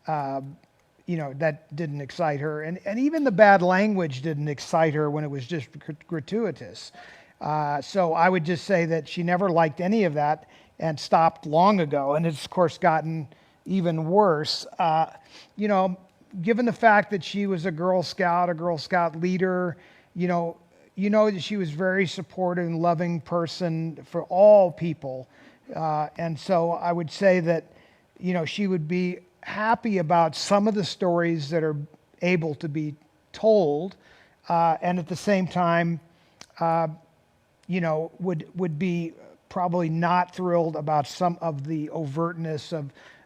that didn't excite her, and even the bad language didn't excite her when it was just gratuitous. So I would just say that she never liked any of that and stopped long ago, and it's of course gotten even worse. Given the fact that she was a Girl Scout leader, you know that she was very supportive and loving person for all people. And so I would say that, she would be happy about some of the stories that are able to be told, and at the same time, would be probably not thrilled about some of the overtness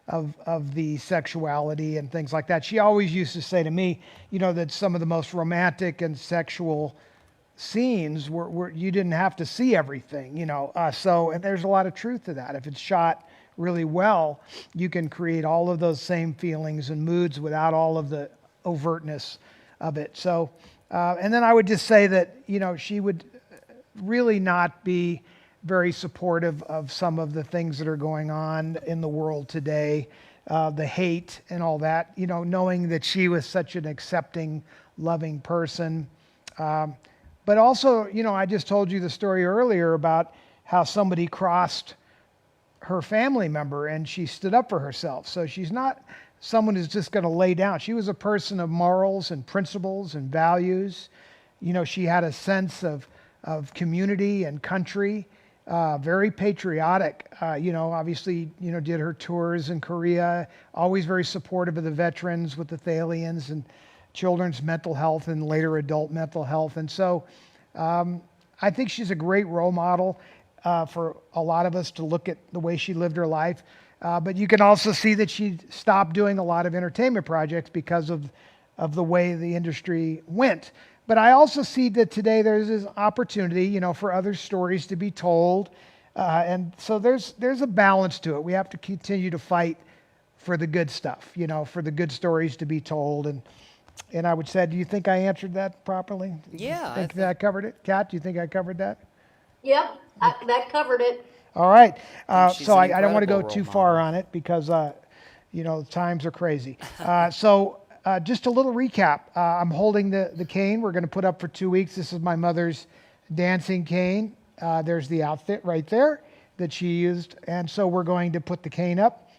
of the sexuality and things like that. She always used to say to me, that some of the most romantic and sexual scenes were you didn't have to see everything, and there's a lot of truth to that. If it's shot really well, you can create all of those same feelings and moods without all of the overtness of it. So, and then I would just say that, she would really not be very supportive of some of the things that are going on in the world today, the hate and all that, knowing that she was such an accepting, loving person. But also, I just told you the story earlier about how somebody crossed her family member and she stood up for herself. So she's not someone who's just going to lay down. She was a person of morals and principles and values. She had a sense of community and country, very patriotic. Obviously, did her tours in Korea, always very supportive of the veterans with the Thalians and children's mental health and later adult mental health. And so I think she's a great role model for a lot of us to look at the way she lived her life. But you can also see that she stopped doing a lot of entertainment projects because of the way the industry went. But I also see that today there's this opportunity, for other stories to be told. And so there's a balance to it. We have to continue to fight for the good stuff, for the good stories to be told. And I would say, do you think I answered that properly? Yeah. Think that I covered it? Kat, do you think I covered that? Yep, that covered it. All right. she's So an I don't want to go incredible too role far model. on it because, times are crazy. Just a little recap. I'm holding the cane we're going to put up for 2 weeks. This is my mother's dancing cane. There's the outfit right there that she used. And so we're going to put the cane up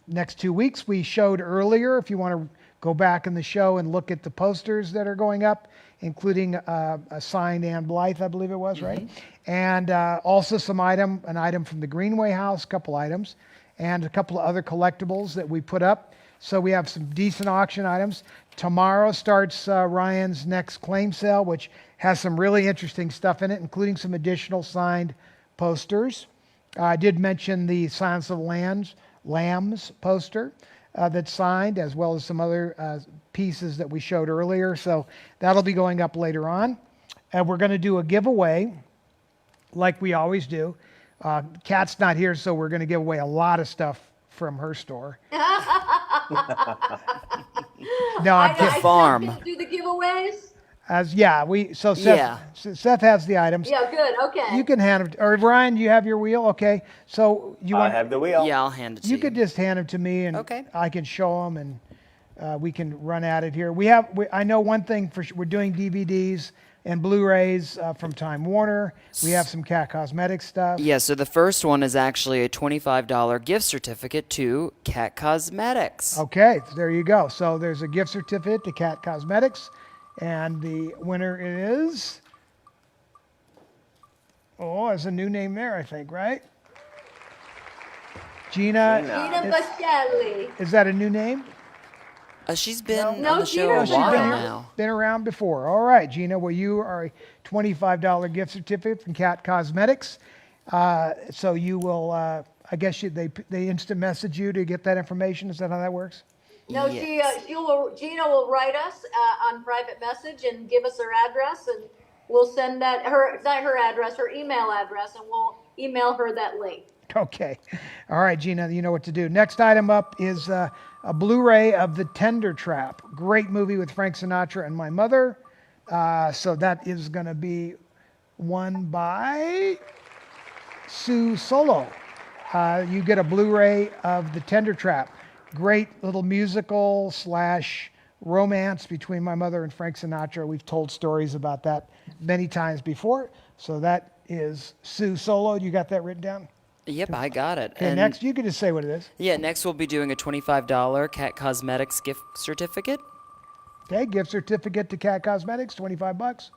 next 2 weeks. We showed earlier, if you want to go back in the show and look at the posters that are going up, including a signed Ann Blythe, I believe it was, right? And also an item from the Greenway House, a couple items, and a couple of other collectibles that we put up. So we have some decent auction items. Tomorrow starts Ryan's next claim sale, which has some really interesting stuff in it, including some additional signed posters. I did mention the Silence of the Lambs poster that's signed, as well as some other pieces that we showed earlier. So that'll be going up later on. And we're going to do a giveaway like we always do. Kat's not here, so we're going to give away a lot of stuff from her store. No, I'm kidding. Farm. Can do the giveaways? Seth has the items. Yeah, good. Okay. You can hand them, or Ryan, you have your wheel? Okay. So I have the wheel. Yeah, I'll hand it to you. You could just hand them to me, and Okay. I can show them, and we can run at it here. I know one thing for sure. We're doing DVDs and Blu-rays from Time Warner. We have some Cat Cosmetics stuff. Yeah, so the first one is actually a $25 gift certificate to Cat Cosmetics. Okay, there you go. So there's a gift certificate to Cat Cosmetics, and the winner is, there's a new name there, I think, right? Gina. Gina Baselli. Is that a new name? She's been No, on the show Gina, a she's while been here. now. Been around before. All right, Gina. Well, you are a $25 gift certificate from Cat Cosmetics. So you will, I guess they instant message you to get that information. Is that how that works? No, Yes. Gina will write us on private message and give us her address, and we'll send that not her address, her email address, and we'll email her that link. Okay. All right, Gina, you know what to do. Next item up is a Blu-ray of The Tender Trap. Great movie with Frank Sinatra and my mother. So that is going to be one by Sue Solo. You get a Blu-ray of The Tender Trap. Great little musical / romance between my mother and Frank Sinatra. We've told stories about that many times before. So that is Sue Solo. You got that written down? Yep, I got it. Okay, next, you can just say what it is. Yeah, next we'll be doing a $25 Cat Cosmetics gift certificate. Okay, gift certificate to Cat Cosmetics, $25.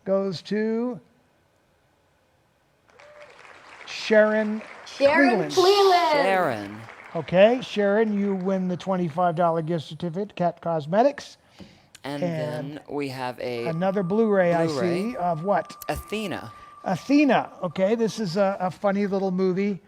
Goes to Sharon Cleveland. Sharon. Okay, Sharon, you win the $25 gift certificate to Cat Cosmetics. And then we have Another Blu-ray I Blu-ray. see of what? Athena. Athena. Okay, this is a funny little movie.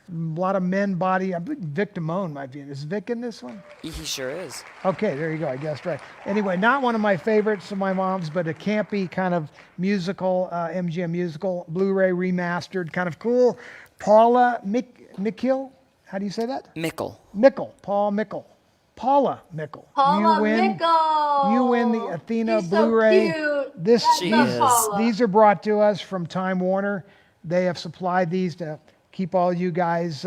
A lot of men body. I believe Vic Damone might be in. Is Vic in this one? He sure is. Okay, there you go. I guessed right. Anyway, not one of my favorites of my mom's, but a campy kind of musical, MGM musical, Blu-ray remastered, kind of cool. Paula Mickle. How do you say that? Mickle. Mickle. Paul Mickle. Paula Mickle. Paula Mickle. You win the Athena She's Blu-ray. So cute. This She Love is. Paula. These are brought to us from Time Warner. They have supplied these to keep all you guys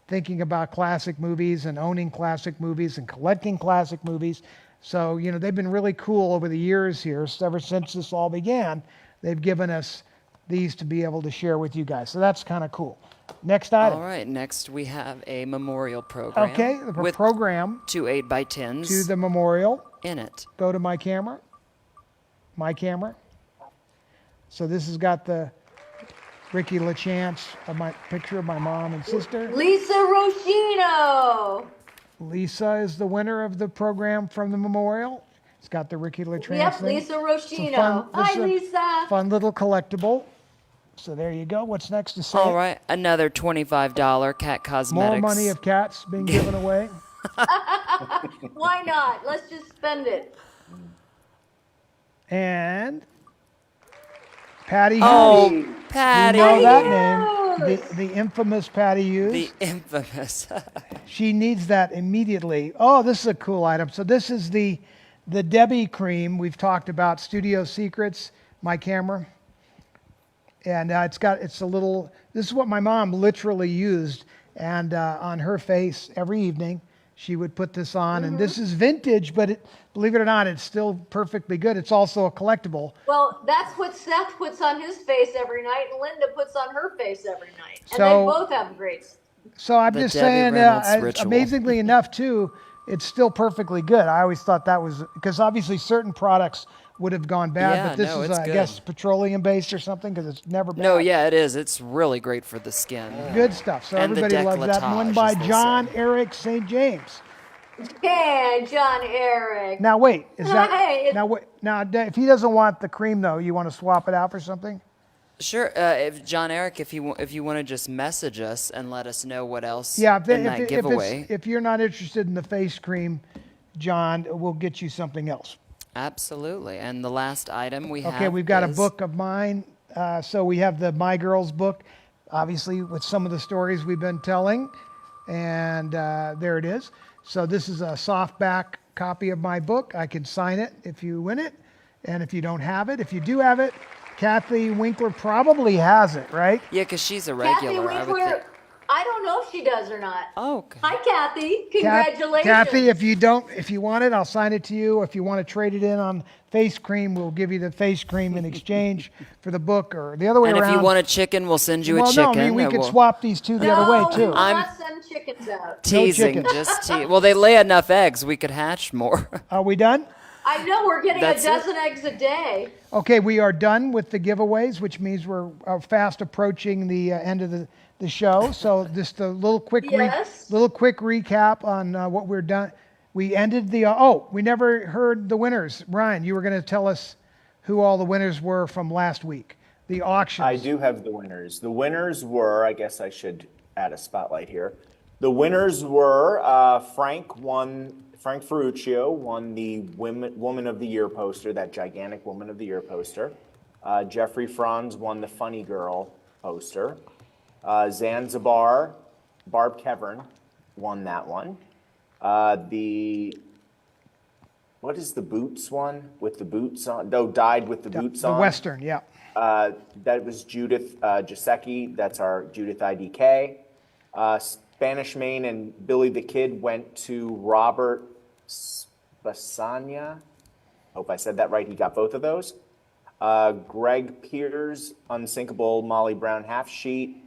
thinking about classic movies and owning classic movies and collecting classic movies. So, you know, they've been really cool over the years here. So ever since this all began, they've given us these to be able to share with you guys. So that's kind of cool. Next item. All right, next we have a memorial program. Okay, the with program 2 8x10s to the memorial. in it. Go to my camera. My camera. So this has got the Ricky LaChance of my picture of my mom and sister. Lisa Roshino. Lisa is the winner of the program from the memorial. It's got the Ricky LaChance Yep, thing. Lisa Roshino. This Hi, is a Lisa. Fun little collectible. So there you go. What's next to say? All right, another $25 Cat Cosmetics. More money of cats being given away. Why not? Let's just spend it. And Patty Hughes. Oh, Patty. You know that Hughes. name. The infamous Patty Hughes. The infamous. She needs that immediately. Oh, this is a cool item. So this is the Debbie cream. We've talked about Studio Secrets, my camera. And it's a little, this is what my mom literally used. And on her face every evening, she would put this on. And this is vintage, but believe it or not, it's still perfectly good. It's also a collectible. Well, that's what Seth puts on his face every night, and Linda puts on her face every night. And So- they both have great. So I'm The just Debbie saying, Reynolds ritual. amazingly enough, too, it's still perfectly good. I always thought that was, because obviously certain products would have gone bad, Yeah, but this no, is, it's I good. guess, petroleum-based or something, because it's never bad. No, yeah, it is. It's really great for the skin. Good stuff. So And the everybody loves that. One décolletage, by as they John say. Eric St. James. Hey, John Eric. Now wait, is that Hey. now wait now if he doesn't want the cream though, you want to swap it out for something? Sure, if John Eric, if you want to just message us and let us know what else Yeah, in that giveaway. if you're not interested in the face cream, John, we'll get you something else. Absolutely. And the last item we have. Okay, we've got a is- book of mine. So we have the My Girls book, obviously with some of the stories we've been telling, and there it is. So this is a softback copy of my book. I can sign it if you win it, and if you don't have it, if you do have it, Kathy Winkler probably has it, right? Yeah, because she's a Kathy regular. I would Winkler. think. I don't know if she does or not. Oh, okay. Hi, Kathy. Kath- Congratulations. Kathy, if you want it, I'll sign it to you. If you want to trade it in on face cream, we'll give you the face cream in exchange for the book, or the other way And around. if you want a chicken, we'll send you well, a chicken. no, I mean we and could we'll- swap these two the other way No, we too. will I'm- not send chickens out. Teasing, chicken. just well, they lay enough eggs. We could hatch more. Are we done? I know we're getting That's a it. dozen eggs a day. Okay, we are done with the giveaways, which means we're fast approaching the end of the show. So just a little quick Yes. little quick recap on what we're done. We ended the we never heard the winners. Ryan, you were going to tell us who all the winners were from last week. the auctions. I do have the winners. The winners were, I guess I should add a spotlight here. The winners were Frank Ferruccio won the Woman of the Year poster, that gigantic Woman of the Year poster. Jeffrey Franz won the Funny Girl poster. Zanzibar, Barb Kevern won that one. What is the Boots one with the boots on? No, Died with the Boots the on. Western, yeah. That was Judith Jasecki. That's our Judith IDK. Spanish Main and Billy the Kid went to Robert Spasania. Hope I said that right. He got both of those. Greg Peters, Unsinkable Molly Brown half sheet.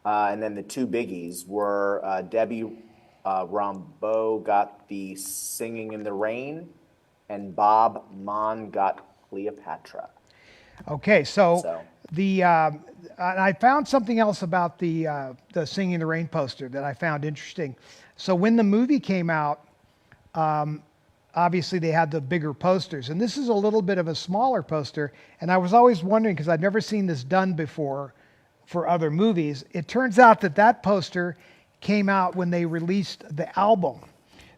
And then the two biggies were Debbie Rambeau got the Singing in the Rain, and Bob Mon got Cleopatra. Okay, so the I found something else about the Singing in the Rain poster that I found interesting. So when the movie came out, obviously they had the bigger posters, and this is a little bit of a smaller poster. And I was always wondering, because I'd never seen this done before for other movies. It turns out that poster came out when they released the album.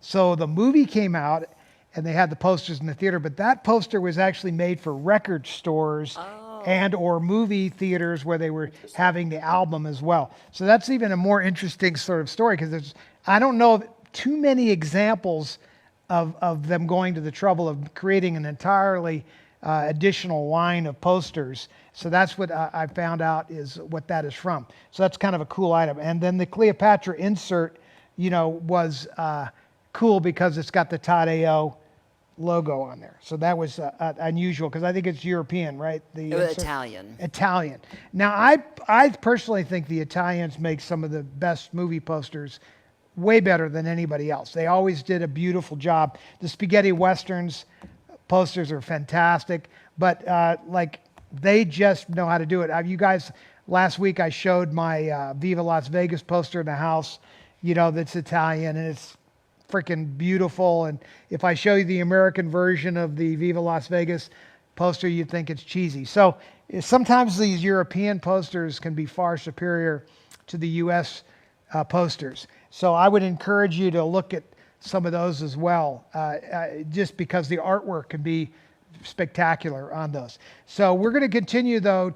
So the movie came out and they had the posters in the theater, but that poster was actually made for record stores and or movie theaters where they were having the album as well. So that's even a more interesting sort of story, because I don't know of too many examples of them going to the trouble of creating an entirely additional line of posters. So that's what I found out is what that is from. So that's kind of a cool item. And then the Cleopatra insert, was cool because it's got the Todd AO logo on there. So that was unusual, because I think it's European, right? It was Italian. Italian. Now, I personally think the Italians make some of the best movie posters, way better than anybody else. They always did a beautiful job. The spaghetti westerns posters are fantastic, but they just know how to do it. You guys, last week I showed my Viva Las Vegas poster in the house, that's Italian, and it's freaking beautiful. And if I show you the American version of the Viva Las Vegas poster, you'd think it's cheesy. So sometimes these European posters can be far superior to the U.S. Posters. So I would encourage you to look at some of those as well, just because the artwork can be spectacular on those. So we're going to continue, though,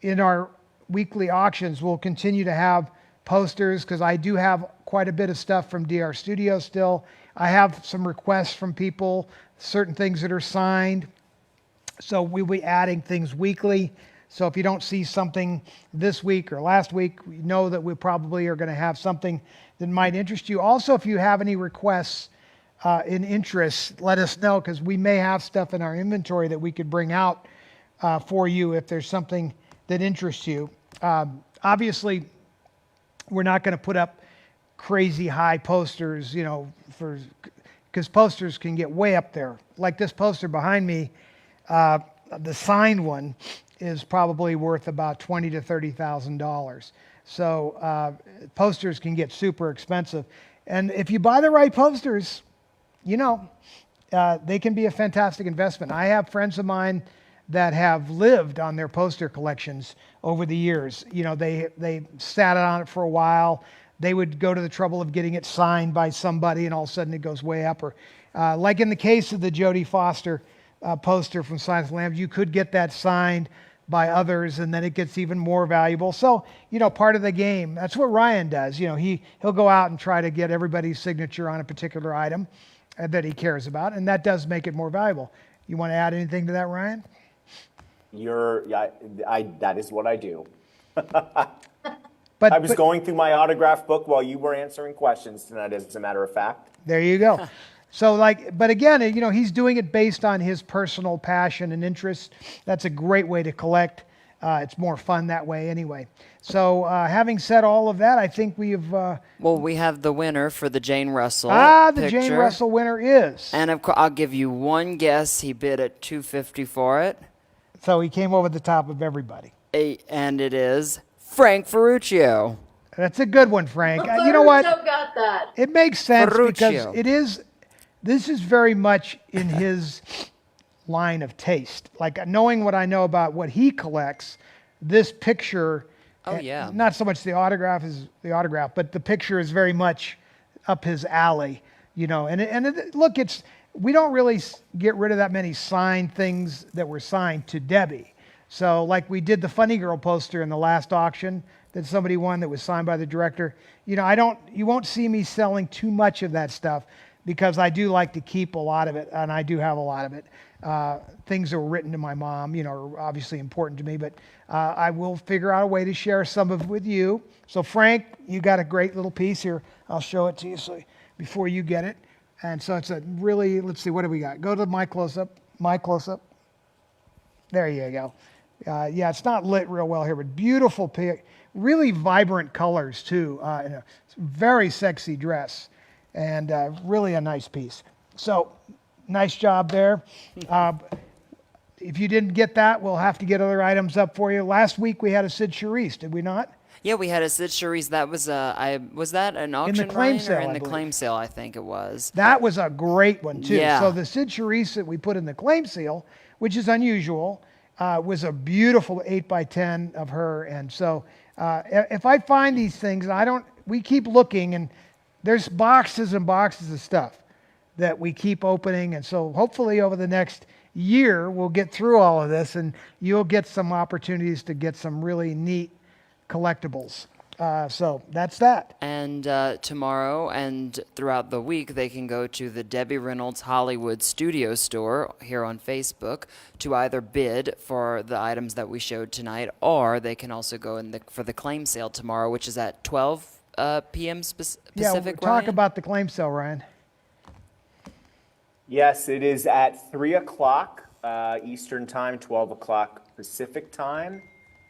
in our weekly auctions, we'll continue to have posters, because I do have quite a bit of stuff from DR Studio still. I have some requests from people, certain things that are signed. So we'll be adding things weekly. So if you don't see something this week or last week, we know that we probably are going to have something that might interest you. Also, if you have any requests in interest, let us know, because we may have stuff in our inventory that we could bring out for you if there's something that interests you. Obviously, we're not going to put up crazy high posters, because posters can get way up there. Like this poster behind me, the signed one is probably worth about $20,000 to $30,000. So posters can get super expensive. And if you buy the right posters, they can be a fantastic investment. I have friends of mine that have lived on their poster collections over the years. They sat on it for a while. They would go to the trouble of getting it signed by somebody, and all of a sudden it goes way up. Or like in the case of the Jodie Foster poster from Silence of the Lambs, you could get that signed by others, and then it gets even more valuable. So, part of the game. That's what Ryan does. He'll go out and try to get everybody's signature on a particular item that he cares about, and that does make it more valuable. You want to add anything to that, Ryan? That is what I do. But I was going through my autograph book while you were answering questions tonight, as a matter of fact. There you go. So but again, he's doing it based on his personal passion and interest. That's a great way to collect. It's more fun that way anyway. So having said all of that, I think we've... we have the winner for the Jane Russell the picture. Jane Russell winner is... And of course, I'll give you one guess. He bid at $250 for it. So he came over the top of everybody. And it is Frank Ferruccio. That's a good one, Frank. You know what? Ferruccio got that. It makes sense Ferruccio. because this is very much in his line of taste. Like knowing what I know about what he collects, this picture, Oh, yeah. not so much the autograph is the autograph, but the picture is very much up his alley, you know. Look, we don't really get rid of that many signed things that were signed to Debbie. So like we did the Funny Girl poster in the last auction that somebody won that was signed by the director. You know, you won't see me selling too much of that stuff because I do like to keep a lot of it, and I do have a lot of it. Things that were written to my mom, you know, are obviously important to me, but I will figure out a way to share some of it with you. So Frank, you got a great little piece here. I'll show it to you before you get it. And so it's a really, let's see, what do we got? Go to my close-up. There you go. Yeah, it's not lit real well here, but beautiful, really vibrant colors too, in a very sexy dress, and really a nice piece. So, nice job there. If you didn't get that, we'll have to get other items up for you. Last week we had a Sid Charisse, did we not? Yeah, we had a Sid Charisse. That was was that an auction claim Ryan, sale, or in I the believe. claim sale? I think it was. That was a great one too. Yeah. So the Sid Charisse that we put in the claim seal, which is unusual, was a beautiful 8x10 of her. And so if I find these things, we keep looking, and there's boxes and boxes of stuff that we keep opening. And so hopefully over the next year, we'll get through all of this, and you'll get some opportunities to get some really neat collectibles. So that's that. And tomorrow and throughout the week, they can go to the Debbie Reynolds Hollywood Studio Store here on Facebook to either bid for the items that we showed tonight, or they can also go for the claim sale tomorrow, which is at 12 p.m. Pacific. Yeah, we'll talk about the claim sale, Ryan. Yes, it is at 3 o'clock Eastern Time, 12 o'clock Pacific Time.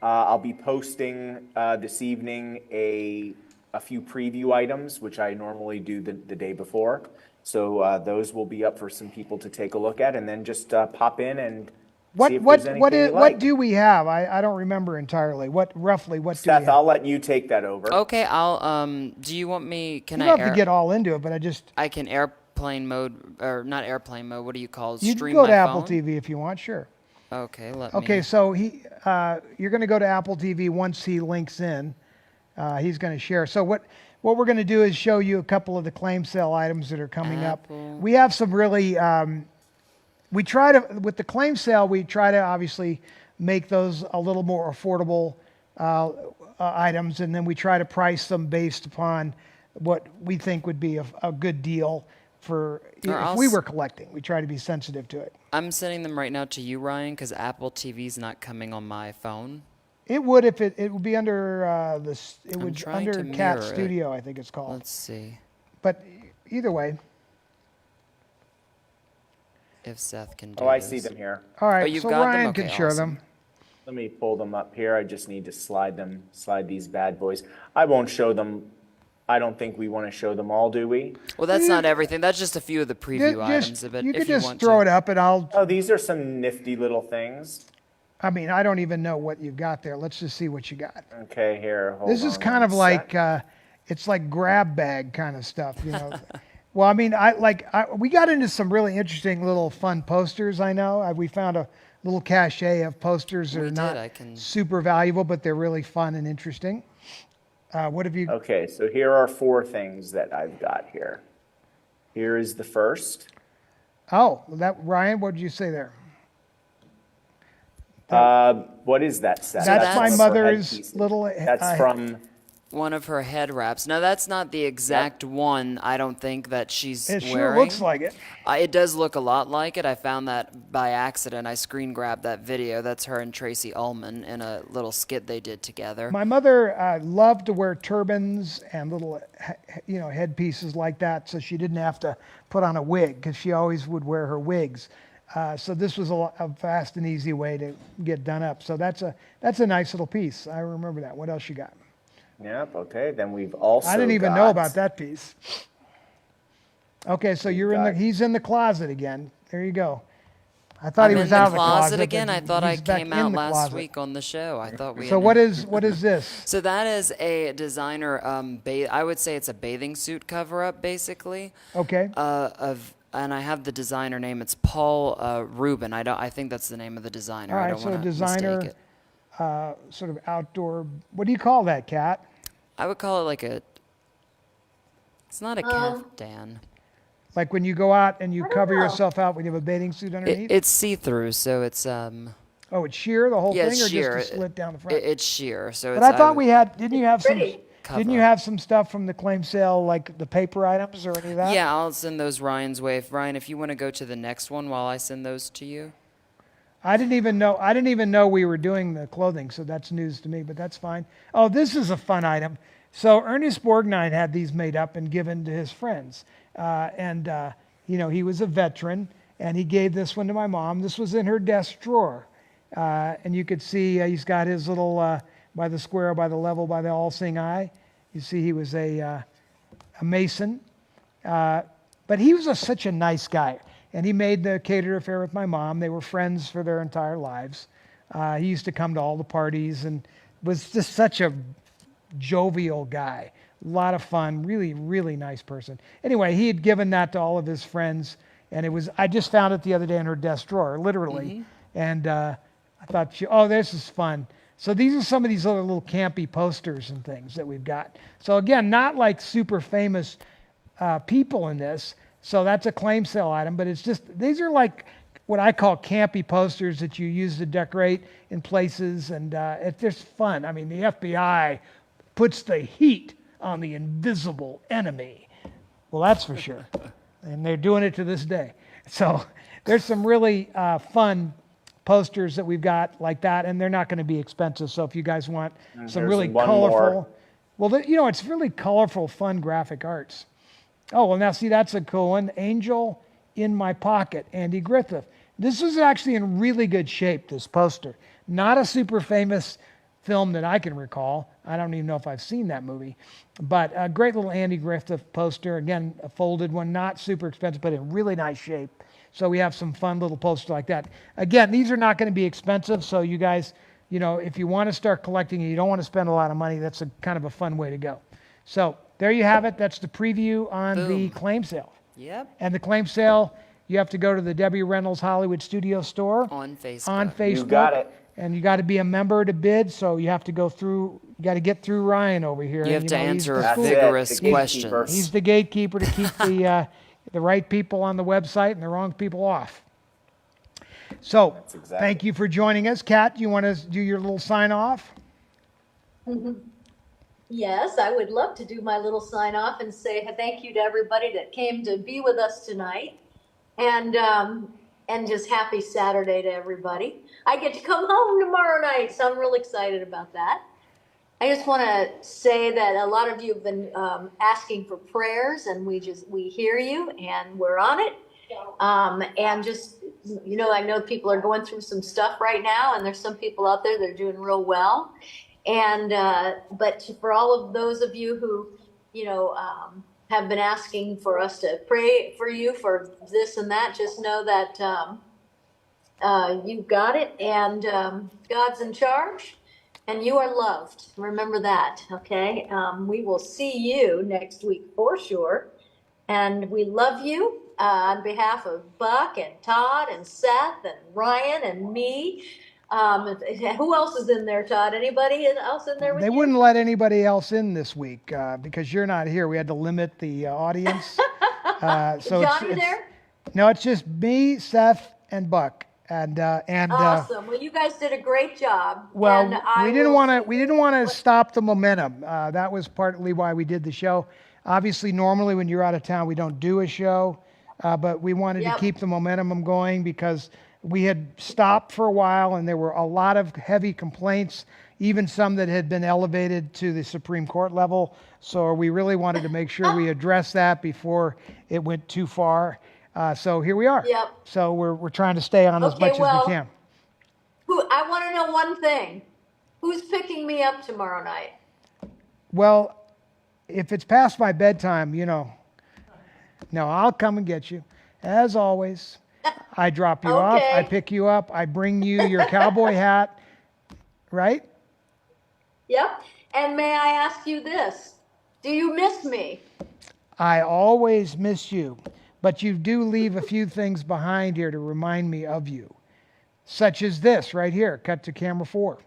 I'll be posting this evening a few preview items, which I normally do the day before. So those will be up for some people to take a look at, and then just pop in and see if there's anything you like. What do we have? I don't remember entirely. What do we have? Seth, I'll let you take that over. Okay, I'll. Do you want me? You don't have to get all into it, but I can airplane mode, or not airplane mode. What do you call it? You Stream can go to my Apple phone? TV if you want. Sure. Okay, Okay, so you're going to go to Apple TV once he links in. He's going to share. So what we're going to do is show you a couple of the claim sale items that are coming up. We have some really. With the claim sale, we try to obviously make those a little more affordable items, and then we try to price them based upon what we think would be a good deal for if we were collecting. We try to be sensitive to it. I'm sending them right now to you, Ryan, because Apple TV's not coming on my phone. It would if it would be under this. It would trying under to Cat mirror it. Studio, I think it's called. Let's see But either way. if Seth can do Oh, I this. see them here. All right, you've so got them? Ryan can Okay, share awesome. them. Let me pull them up here. I just need to slide these bad boys. I won't show them. I don't think we want to show them all, do we? Well, that's not everything. That's just a few of the preview items. But you if could you just want throw to. it up, and Oh, these are some nifty little things. I mean, I don't even know what you've got there. Let's just see what you got. Okay, here. Hold This is on kind of one like sec. it's like grab bag kind of stuff, you know. Well, I mean, we got into some really interesting little fun posters. I know we found a little cachet of posters that We are did, not I can- super valuable, but they're really fun and interesting. What have you? Okay, so here are 4 things that I've got here. Here is the first. Oh, Ryan, what did you say there? What is that, Seth? That's my that's- mother's headpieces. little. That's from. One of her head wraps. Now, that's not the exact one, I don't think, that she's It wearing. sure looks like it. It does look a lot like it. I found that by accident. I screen grabbed that video. That's her and Tracy Ullman in a little skit they did together. My mother loved to wear turbans and little, headpieces like that, so she didn't have to put on a wig because she always would wear her wigs. So this was a fast and easy way to get done up. So that's a nice little piece. I remember that. What else you got? Yep. Okay. Then we've also. I didn't even know got- about that piece. Okay, so he's in the closet again. There you go. I thought I'm he was in the out of the closet closet again. but I thought I he's back came in out the last closet. week on the show. I thought we. So had- what is this? So that is a designer. I would say it's a bathing suit cover-up, basically. Okay. Of and I have the designer name. It's Paul Rubin. I think that's the name of the designer. All I right, don't so a want to designer, mistake it. sort of outdoor. What do you call that, Kat? I would call it like a. It's not a Um, caftan. Like when you go out and you I don't cover know. yourself out when you have a bathing suit underneath? It's see-through, so it's Oh, it's sheer, the whole yeah, thing, it's or sheer. just a slit down the front? It's sheer, so But it's. I thought we had, didn't you have some, Pretty. didn't you Cover. have some stuff from the claim sale, like the paper items or any of that? Yeah, I'll send those Ryan's way. Ryan, if you want to go to the next one while I send those to you. I didn't even know we were doing the clothing, so that's news to me, but that's fine. Oh, this is a fun item. So Ernest Borgnine had these made up and given to his friends. He was a veteran, and he gave this one to my mom. This was in her desk drawer. And you could see he's got his little, by the square, by the level, by the all-seeing eye. You see he was a Mason. But he was such a nice guy. And he made the catered affair with my mom. They were friends for their entire lives. He used to come to all the parties and was just such a jovial guy. A lot of fun, really, really nice person. Anyway, he had given that to all of his friends. And I just found it the other day in her desk drawer, literally. And I thought, this is fun. So these are some of these other little campy posters and things that we've got. So again, not like super famous people in this. So that's a claim sale item, but it's just, these are like what I call campy posters that you use to decorate in places, and it's just fun. I mean, the FBI puts the heat on the invisible enemy. Well, that's for sure. And they're doing it to this day. So there's some really fun posters that we've got like that, and they're not going to be expensive. So if you guys want some There's really one colorful, more. well, it's really colorful, fun graphic arts. Oh, well, now see, that's a cool one. Angel in My Pocket, Andy Griffith. This was actually in really good shape, this poster. Not a super famous film that I can recall. I don't even know if I've seen that movie. But a great little Andy Griffith poster. Again, a folded one, not super expensive, but in really nice shape. So we have some fun little posters like that. Again, these are not going to be expensive, so you guys, if you want to start collecting and you don't want to spend a lot of money, that's a kind of a fun way to go. So there you have it. That's the preview on the Boom. claim sale. Yep. And the claim sale, you have to go to the Debbie Reynolds Hollywood Studio store On Facebook. on Facebook. You got it. And you got to be a member to bid, so you have to go through, you got to get through Ryan over here. You have And, to he's answer the That's it, vigorous the questions. gatekeeper. He's the gatekeeper to keep the right people on the website and the wrong people off. So, exactly. thank you for joining us. Kat, you want to do your little sign off? Yes, I would love to do my little sign off and say thank you to everybody that came to be with us tonight, and just happy Saturday to everybody. I get to come home tomorrow night, so I'm real excited about that. I just want to say that a lot of you have been asking for prayers, and we hear you, and we're on it. And just, I know people are going through some stuff right now, and there's some people out there that are doing real well. And but for all of those of you who, have been asking for us to pray for you for this and that, just know that you've got it, and God's in charge, and you are loved. Remember that, okay? We will see you next week for sure, and we love you. On behalf of Buck and Todd and Seth and Ryan and me. Who else is in there, Todd? Anybody else in there with They you? wouldn't let anybody else in this week because you're not here. We had to limit the audience. So Johnny there? No, it's just me, Seth, and Buck. Awesome. Well, you guys did a great job. Well, and I we didn't will- want to stop the momentum. That was partly why we did the show. Obviously, normally when you're out of town, we don't do a show, but we wanted to Yep. keep the momentum going because we had stopped for a while, and there were a lot of heavy complaints, even some that had been elevated to the Supreme Court level. So we really wanted to make sure we addressed that before it went too far. So here we are. Yep. So we're trying to stay on as Okay, much as well- we can. I want to know one thing. Who's picking me up tomorrow night? Well, if it's past my bedtime, no, I'll come and get you. As always, I drop you off, Okay. I pick you up, I bring you your cowboy hat, right? Yep. And may I ask you this? Do you miss me? I always miss you. But you do leave a few things behind here to remind me of you, such as this right here. Cut to camera 4.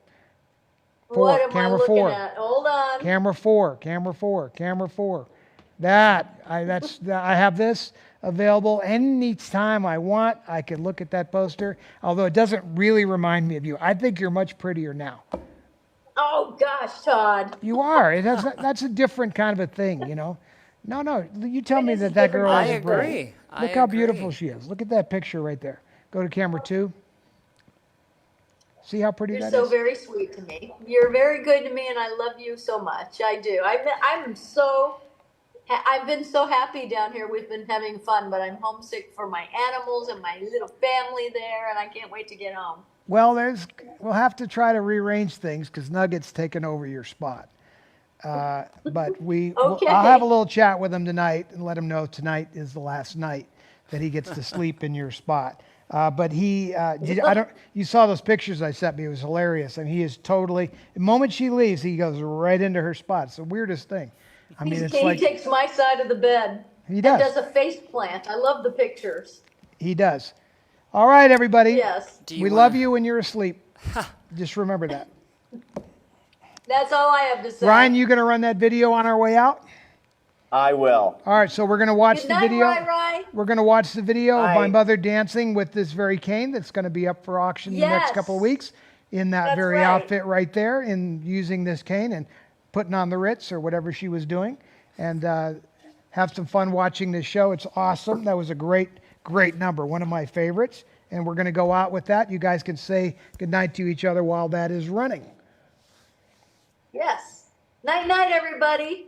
What am I camera looking 4. at? Hold on. Camera 4, camera 4, camera 4. I have this available anytime I want. I can look at that poster, although it doesn't really remind me of you. I think you're much prettier now. Oh gosh, Todd. You are. That's a different kind of a thing, you know. No, you tell me It is that a that different girl I isn't agree. pretty. I Look how agree. beautiful she is. Look at that picture right there. Go to camera 2. See how pretty You're that so is? very sweet to me. You're very good to me, and I love you so much. I do. I've been so happy down here. We've been having fun, but I'm homesick for my animals and my little family there, and I can't wait to get home. Well, we'll have to try to rearrange things because Nugget's taken over your spot. But Okay. I'll have a little chat with him tonight and let him know tonight is the last night that he gets to sleep in your spot. But you saw those pictures I sent me. It was hilarious. And he is totally, the moment she leaves, he goes right into her spot. It's the weirdest thing. I mean, it's He like, takes my side of the bed. He does. And does a face plant. I love the pictures. he does. All right, everybody. Yes. We love you when you're asleep. Just remember that. That's all I have to say. Ryan, you going to run that video on our way out? I will. All right, so we're going to watch Good the night, video. Rai. We're going to watch the video of my Night. mother dancing with this very cane that's going to be up for auction in the next Yes. couple of weeks in that That's very right. outfit right there, in using this cane and putting on the Ritz or whatever she was doing. And have some fun watching this show. It's awesome. That was a great, great number, one of my favorites. And we're going to go out with that. You guys can say goodnight to each other while that is running. Yes. Night, night, everybody.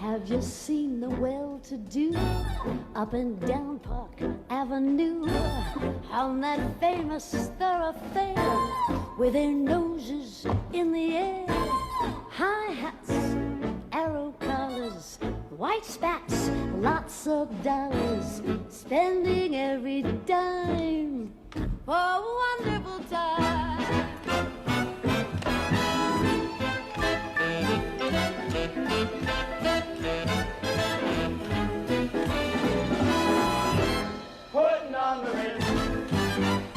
Have you seen the well-to-do up and down Park Avenue on that famous thoroughfare with their noses in the air? High hats, arrow collars, white spats, lots of dollars, spending every dime for a wonderful time. Putting on the Ritz.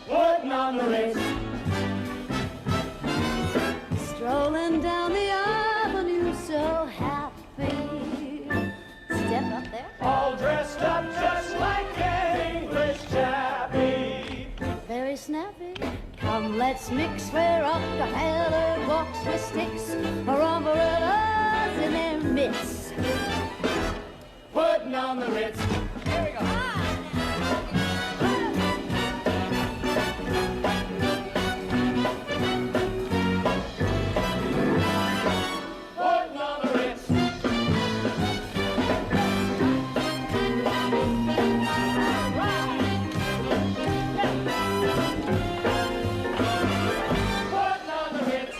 Putting on the Ritz. Strolling down the avenue so happy. Step up there. All dressed up just like an English chappie. Very snappy. Come, let's mix where Rockefeller walks with sticks, or umbrellas in their midst. Putting on the Ritz. Putting on the Ritz. Putting on the Ritz.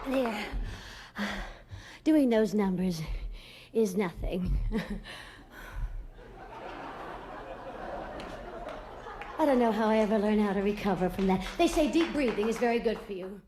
There. Doing those numbers is nothing. I don't know how I ever learned how to recover from that. They say deep breathing is very good for you.